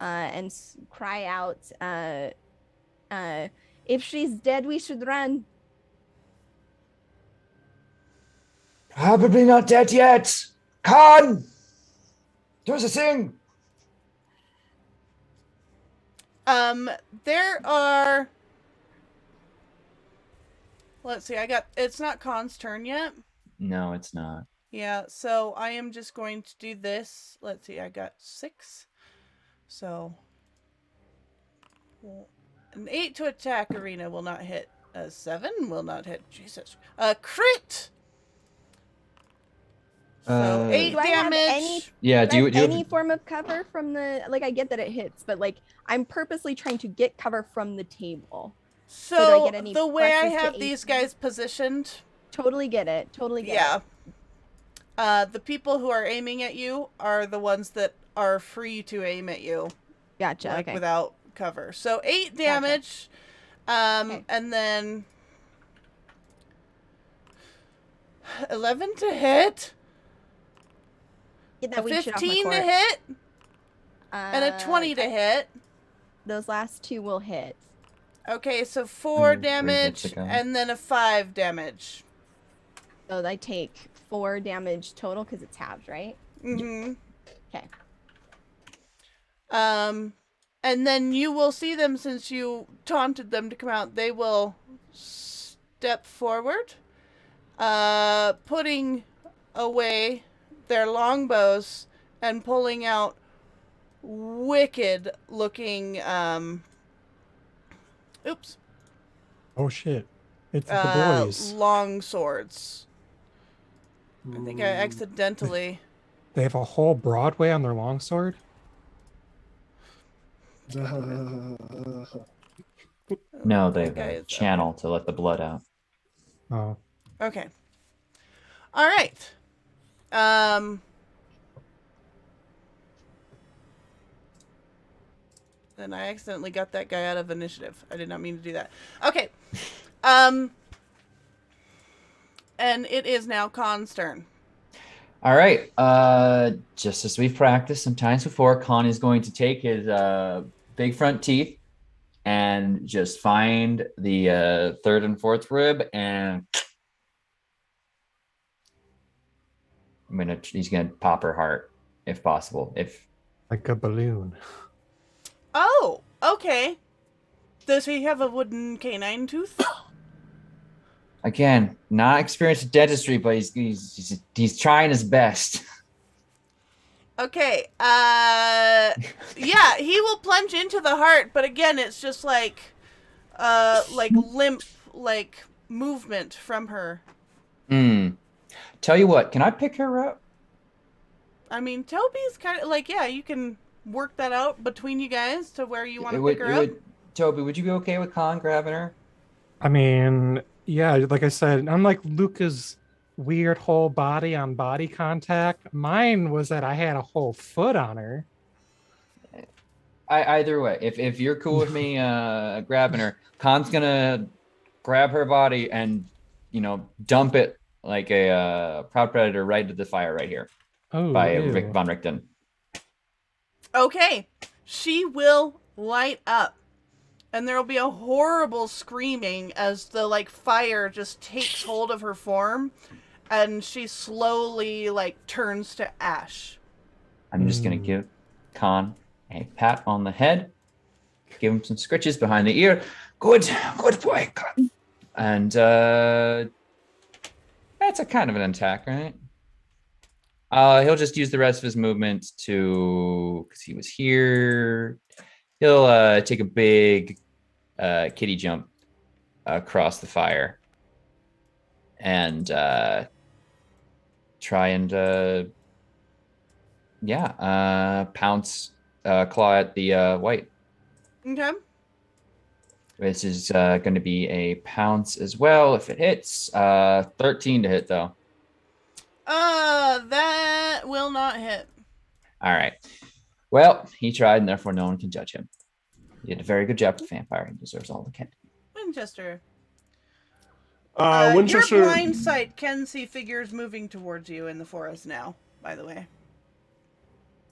and cry out, if she's dead, we should run. Probably not dead yet. Khan! There's a thing. There are... Let's see, it's not Khan's turn yet. No, it's not. Yeah, so I am just going to do this. Let's see, I got 6. So, an 8 to attack Arena will not hit. A 7 will not hit. Jesus. A crit! So 8 Do I have damage. any form of cover from the, like, I get that it hits, but like I'm purposely trying to get cover from the table. So do I get the way I pluses to have AC? these guys positioned, Totally get it. yeah. The people who are aiming at you are the ones that are free to aim at you, Gotcha. like Okay. without cover. So 8 damage, Okay. and then 11 to hit, Get a that weak shit off my 15 to court. hit, and a 20 to hit. Those last two will hit. Okay, so 4 And 3 hits damage, ago. and then a 5 damage. So I take 4 damage total because it's halved, right? Mm-hmm. Okay. And then you will see them, since you taunted them to come out. They will step forward, putting away their longbows and pulling out wicked looking, oops. Oh shit! It's the boys. Long swords. I think I accidentally. They have a whole Broadway on their longsword. No, they have guy a is channel to let the blood out. Oh, Okay. All right. Then I accidentally got that guy out of initiative. I did not mean to do that. Okay. And it is now Khan's turn. All right. Just as we've practiced sometimes before, Khan is going to take his big front teeth and just find the third and fourth rib, and he's gonna pop her heart if possible. If like a balloon. Oh, okay. Does he have a wooden canine tooth? again, not experienced in dentistry, but he's trying his best. Okay. Yeah, he will plunge into the heart, but again, it's just like limp, like movement from her. Tell you what, can I pick her up? I mean, Toby's kind of like, yeah, you can work that out between you guys to where you want to pick her up. Toby, would you be okay with Khan grabbing her? I mean, yeah, like I said, unlike Luca's weird whole body on body contact, mine was that I had a whole foot on her. Either way, if you're cool with me grabbing her, Khan's gonna grab her body and dump it like a proud predator right into the fire right here by Rick ew. von Richten. Okay, she will light up, and there will be a horrible screaming as the fire just takes hold of her form, and she slowly turns to ash. I'm just gonna give Khan a pat on the head, give him some scritches behind the ear. Good boy, Khan. And that's a kind of an attack, right? He'll just use the rest of his movement because he was here. He'll take a big kitty jump across the fire and try and pounce claw at the white. Okay. This is going to be a pounce as well if it hits. 13 to hit though. That will not hit. All right. Well, he tried, and therefore no one can judge him. He did a very good job with the vampire. He deserves all the credit. Winchester. Winchester. Your blind sight can see figures moving towards you in the forest now, by the way.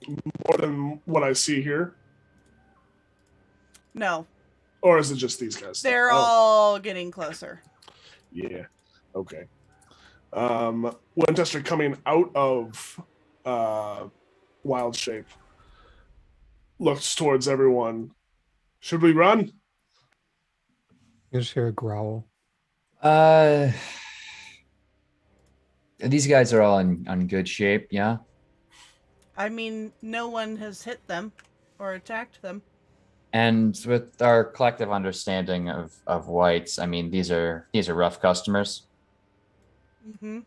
More than what I see here? No. Or is it just these guys? They're all getting closer. Yeah. Okay. Winchester coming out of wild shape looks towards everyone. Should we run? You just hear a growl. These guys are all in good shape, yeah? I mean, no one has hit them or attacked them. And with our collective understanding of whites, I mean, these are rough customers. Mm-hmm.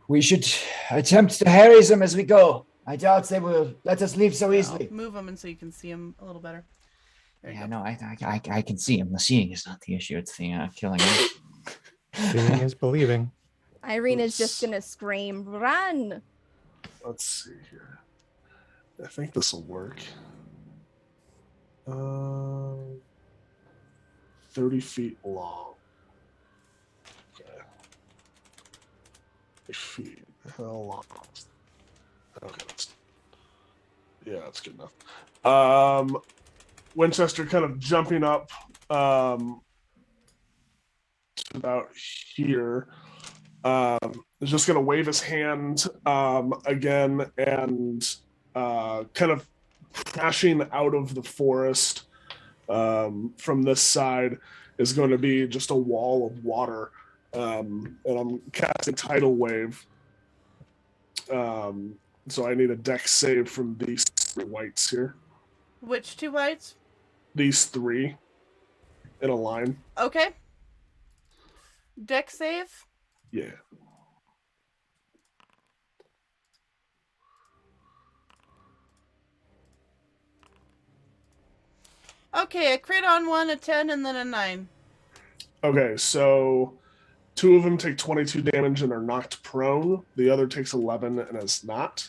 We should attempt to harry them as we go. I doubt they will let us leave so easily. Move them and so you can see them a little better. There you go. No, I can see him. The seeing is not the issue. It's the killing him. Seeing is believing. Irina's just gonna scream, "Run!" Let's see here. I think this will work. 30 feet long. Okay. 30 feet. How long? Okay. That's good enough. Winchester kind of jumping up to about here. Is just going to wave his hand again and kind of crashing out of the forest from this side is going to be just a wall of water. And I'm casting Tidal Wave. So I need a dex save from these three whites here. Which two whites? These three in a line. Okay. Dex save? Yeah. Okay, a crit on one, a 10, and then a 9. Okay, so 2 of them take 22 damage and are knocked prone. The other takes 11 and is not.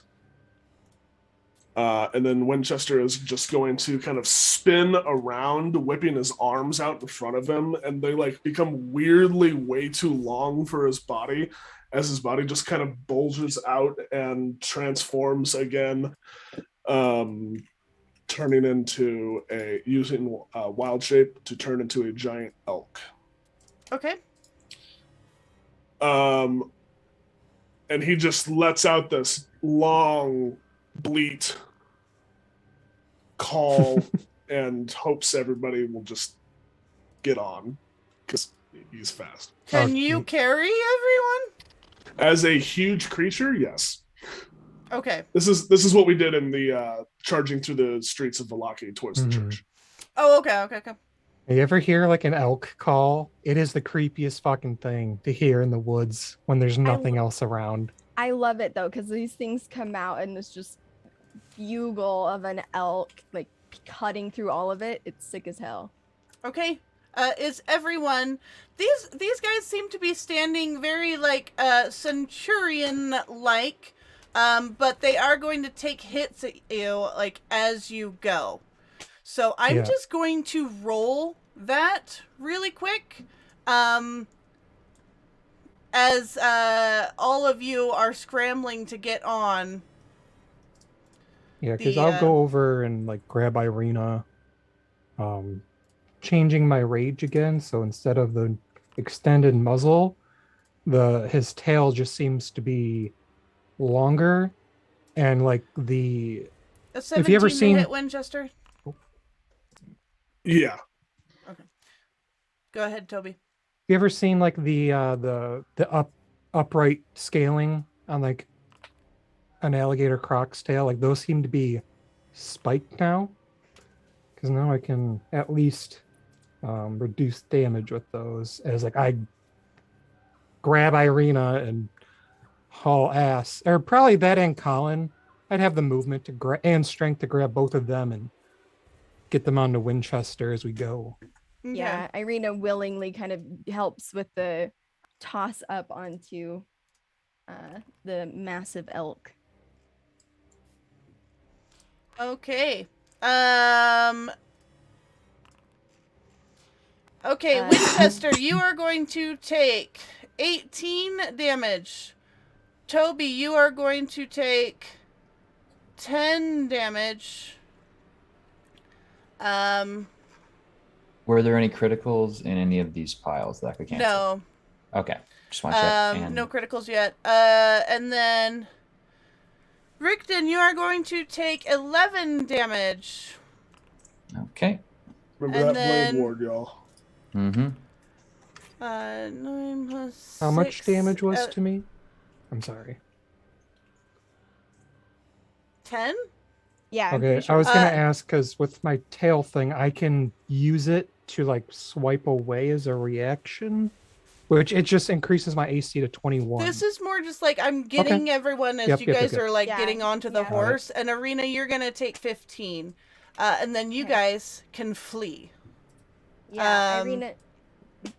And then Winchester is just going to kind of spin around, whipping his arms out in front of him, and they become weirdly way too long for his body, as his body just kind of bulges out and transforms again, turning into using wild shape to turn into a giant elk. Okay. And he just lets out this long bleat call and hopes everybody will just get on because he's fast. Can you carry everyone? As a huge creature, yes. Okay. This is what we did in the charging through the streets of Valaki towards the church. Oh, okay. You ever hear an elk call? It is the creepiest fucking thing to hear in the woods when there's nothing else around. I love it though, because these things come out and it's just bugle of an elk cutting through all of it. It's sick as hell. Okay. Is everyone these guys seem to be standing very centurion like But they are going to take hits at you, like, as you go. So I'm just going to roll that really quick. As all of you are scrambling to get on. Yeah, because I'll go over and like grab Irina, changing my rage again. So instead of the extended muzzle, his tail just seems to be longer, and like the. A 17 Have you ever seen hit Winchester? Yeah. Okay. Go ahead, Toby. You ever seen like the upright scaling on like an alligator croc's tail? Like those seem to be spiked now, because now I can at least reduce damage with those. As like I grab Irina and haul ass, or probably that and Colin. I'd have the movement to grab and strength to grab both of them and get them onto Winchester as we go. Okay. Yeah, Irina willingly kind of helps with the toss up onto the massive elk. Okay. Okay, Winchester, you are going to take 18 damage. Toby, you are going to take 10 damage. Were there any criticals in any of these piles that I could cancel? No. Okay. Just want to check. And... No criticals yet. And then Rickton, you are going to take 11 damage. Okay. Remember And that then- blade ward, y'all. Mm-hmm. 9 plus How much 6, damage was to me? I'm sorry. 10? Yeah. I'm Okay, pretty sure. I was gonna ask because with my tail thing, I can use it to like swipe away as a reaction, which it just increases my AC to 21. This is more just like I'm getting everyone as you guys are like Yeah, getting onto the yeah. horse. And Arena, you're going to take 15. And then you guys can flee. Yeah, Irina,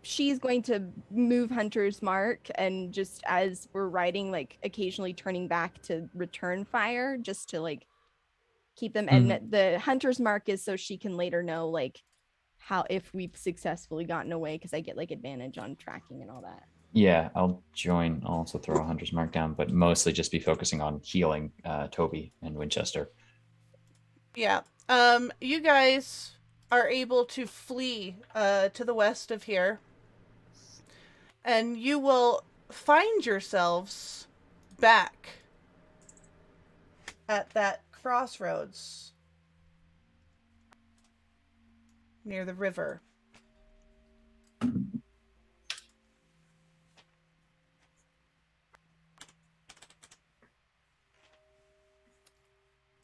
she's going to move Hunter's Mark, and just as we're riding, like occasionally turning back to return fire, just to like keep them. And the Hunter's Mark is so she can later know like how if we've successfully gotten away, because I get like advantage on tracking and all that. Yeah, I'll join. I'll also throw a Hunter's Mark down, but mostly just be focusing on healing Toby and Winchester. Yeah. You guys are able to flee to the west of here. And you will find yourselves back at that crossroads near the river.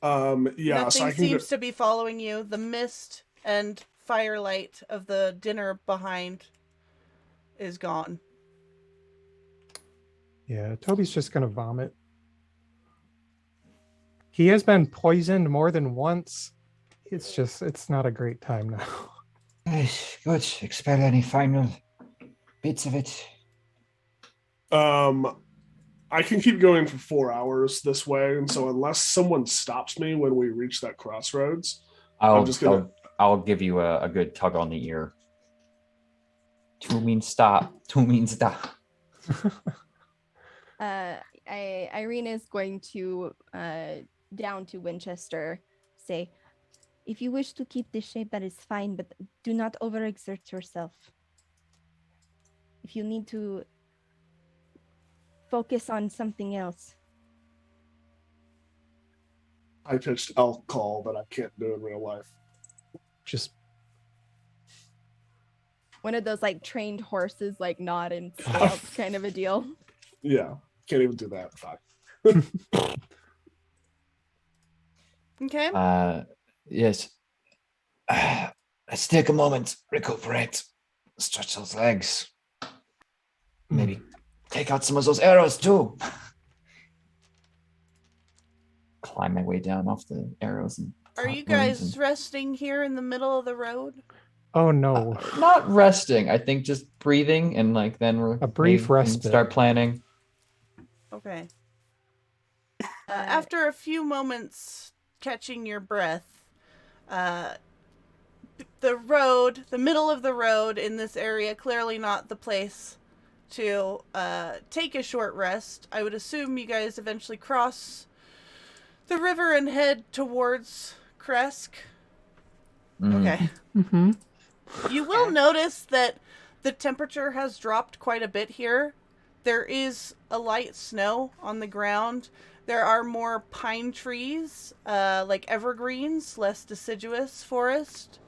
Yeah, so Nothing I can seems to be following you. The mist and firelight of the dinner behind is gone. Yeah, Toby's just gonna vomit. He has been poisoned more than once. It's not a great time now. Nice, good. Expel any final bits of it. I can keep going for 4 hours this way, and so unless someone stops me when we reach that crossroads, I'll give you a good tug on the ear. 2 means stop. 2 means stop. Irina is going to down to Winchester, say, if you wish to keep this shape, that is fine, but do not overexert yourself. If you need to focus on something else. I pitched elk call that I can't do in real life. Just One of those like trained horses, like nod and stop kind of a deal. Yeah, can't even do that. Fine. Okay. Yes. Let's take a moment, recuperate, stretch those legs. Maybe take out some of those arrows too. Climb my way down off the arrows. And Are you guys resting here in the middle of the road? oh no. Not resting. I think just breathing, and like then we're A brief we can respite. Start planning. Okay. After a few moments catching your breath, the middle of the road in this area, clearly not the place to take a short rest. I would assume you guys eventually cross the river and head towards Krezk. Okay. Mm-hmm. You will notice that the temperature has dropped quite a bit here. There is a light snow on the ground. There are more pine trees, like evergreens, less deciduous forest.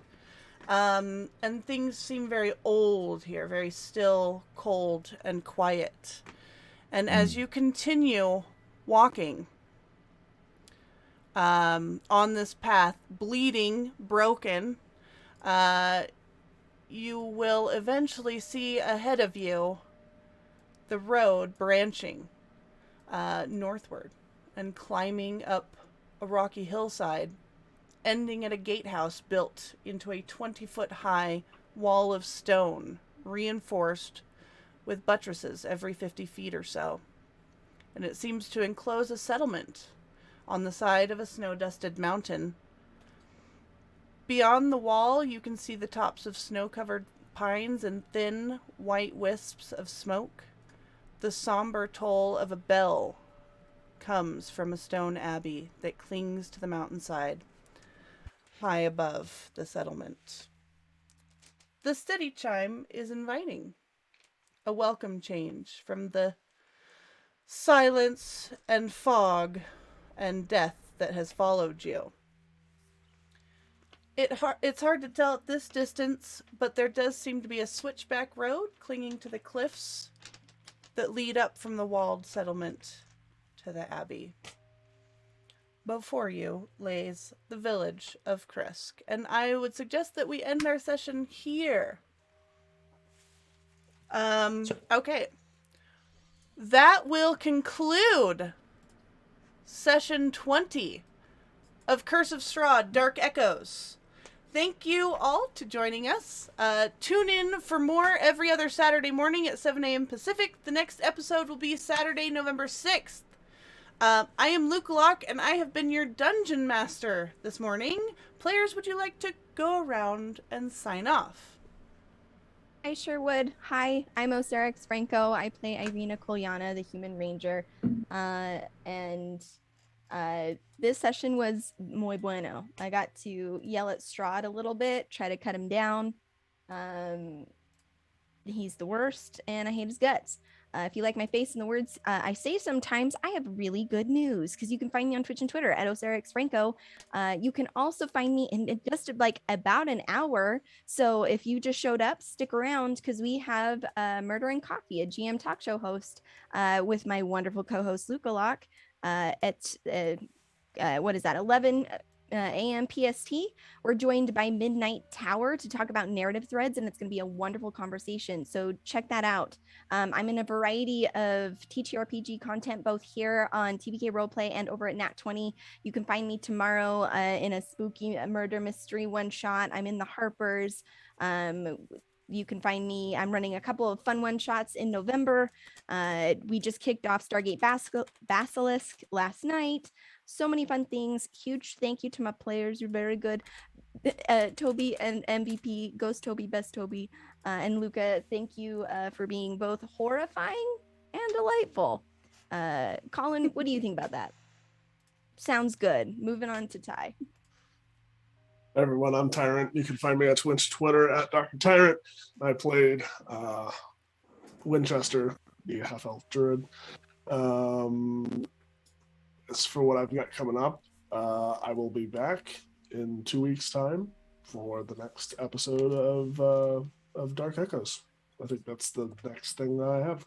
And things seem very old here, very still, cold, and quiet. And as you continue walking on this path, bleeding, broken, you will eventually see ahead of you the road branching northward and climbing up a rocky hillside, ending at a gatehouse built into a 20-foot-high wall of stone, reinforced with buttresses every 50 feet or so. And it seems to enclose a settlement on the side of a snow-dusted mountain. Beyond the wall, you can see the tops of snow-covered pines and thin, white wisps of smoke. The somber toll of a bell comes from a stone abbey that clings to the mountainside, high above the settlement. The steady chime is inviting, a welcome change from the silence and fog and death that has followed you. It's hard to tell at this distance, but there does seem to be a switchback road clinging to the cliffs that lead up from the walled settlement to the abbey. Before you lays the village of Krezk, and I would suggest that we end our session here. Okay. That will conclude session 20 of Curse of Strahd, Dark Echoes. Thank you all to joining us. Tune in for more every other Saturday morning at 7 a.m. Pacific. The next episode will be Saturday, November 6th. I am Luke Locke, and I have been your Dungeon Master this morning. Players, would you like to go around and sign off? I sure would. Hi, I'm Osiris Franco. I play Irina Kolyana, the Human Ranger. This session was muy bueno. I got to yell at Strahd a little bit, try to cut him down. He's the worst, and I hate his guts. If you like my face and the words I say sometimes, I have really good news, because you can find me on Twitch and Twitter at Osiris Franco. You can also find me in just like about an hour. So if you just showed up, stick around, because we have Murder and Coffee, a GM talk show host with my wonderful co-host Luke Locke at 11 a.m. PST. We're joined by Midnight Tower to talk about narrative threads, and it's going to be a wonderful conversation. So check that out. I'm in a variety of TTRPG content, both here on TBK Roleplay and over at Nat 20. You can find me tomorrow in a spooky murder mystery one shot. I'm in the Harpers. You can find me. I'm running a couple of fun one shots in November. We just kicked off Stargate Basilisk last night. So many fun things. Huge thank you to my players. You're very good. Toby and MVP, Ghost Toby, Best Toby, and Luca, thank you for being both horrifying and delightful. Colin, what do you think about that? Sounds good. Moving on to Ty. Hey everyone, I'm Tyrant. You can find me at Twitch, Twitter at Dr. Tyrant. I played Winchester, the half-elf druid. As for what I've got coming up, I will be back in 2 weeks' time for the next episode of Dark Echoes. I think that's the next thing that I have.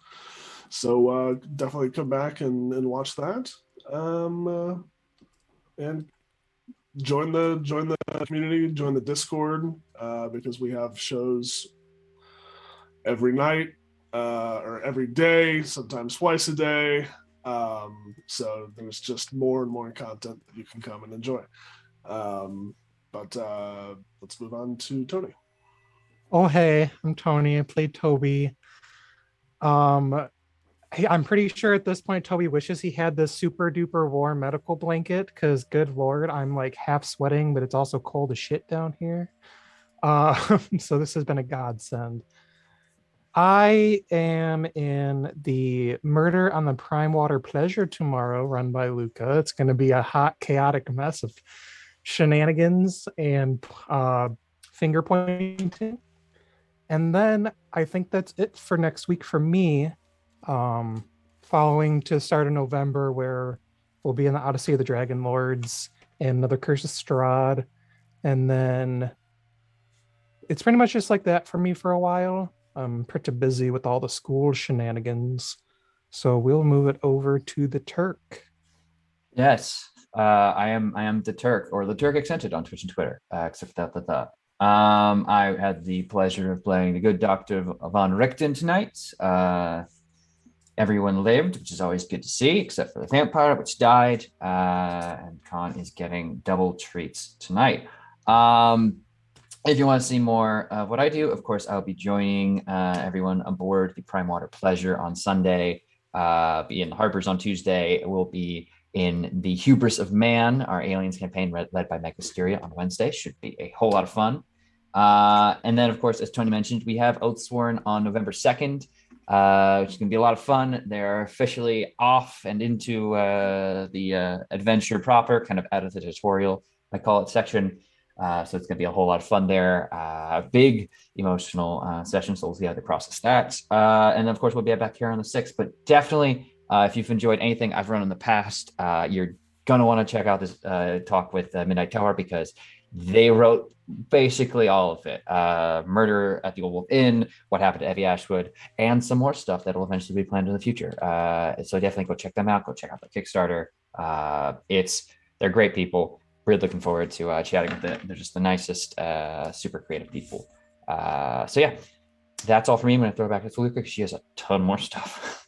So definitely come back and watch that. And join the community, join the Discord, because we have shows every night or every day, sometimes twice a day. So there's just more and more content that you can come and enjoy. But let's move on to Tony. Oh, hey, I'm Tony. I played Toby. I'm pretty sure at this point Toby wishes he had this super duper warm medical blanket because good lord, I'm like half sweating, but it's also cold as shit down here. So this has been a godsend. I am in the Murder on the Prime Water Pleasure tomorrow, run by Luca. It's going to be a hot, chaotic mess of shenanigans and finger pointing. And then I think that's it for next week for me. Following to start of November, where we'll be in the Odyssey of the Dragon Lords and another Curse of Strahd. And then it's pretty much just like that for me for a while. I'm pretty busy with all the school shenanigans. So we'll move it over to the Turk. Yes, I am the Turk, or the Turk Accented on Twitch and Twitter, except for that. I had the pleasure of playing the good Dr. von Richten tonight. Everyone lived, which is always good to see, except for the vampire, which died. And Khan is getting double treats tonight. If you want to see more of what I do, of course, I'll be joining everyone aboard the Prime Water Pleasure on Sunday, be in the Harpers on Tuesday. We'll be in the Hubris of Man, our Aliens campaign led by Meg Mysteria on Wednesday. Should be a whole lot of fun. And then, of course, as Tony mentioned, we have Oathsworn on November 2nd, which is going to be a lot of fun. They're officially off and into the adventure proper, kind of out of the tutorial, I call it, section. So it's going to be a whole lot of fun there. Big emotional session, so we'll see how they process that. And then, of course, we'll be back here on the 6th. But definitely, if you've enjoyed anything I've run in the past, you're going to want to check out this talk with Midnight Tower, because they wrote basically all of it. Murder at the Old Wolf Inn, what happened to Evie Ashwood, and some more stuff that will eventually be planned in the future. So definitely go check them out. Go check out the Kickstarter. They're great people. Really looking forward to chatting with them. They're just the nicest, super creative people. So yeah, that's all for me. I'm going to throw it back to Felicia because she has a ton more stuff.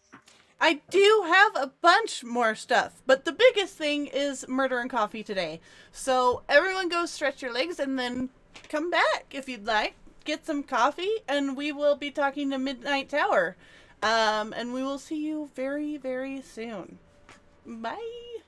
I do have a bunch more stuff, but the biggest thing is Murder and Coffee today. So everyone go stretch your legs and then come back if you'd like. Get some coffee, and we will be talking to Midnight Tower. And we will see you very, very soon. Bye.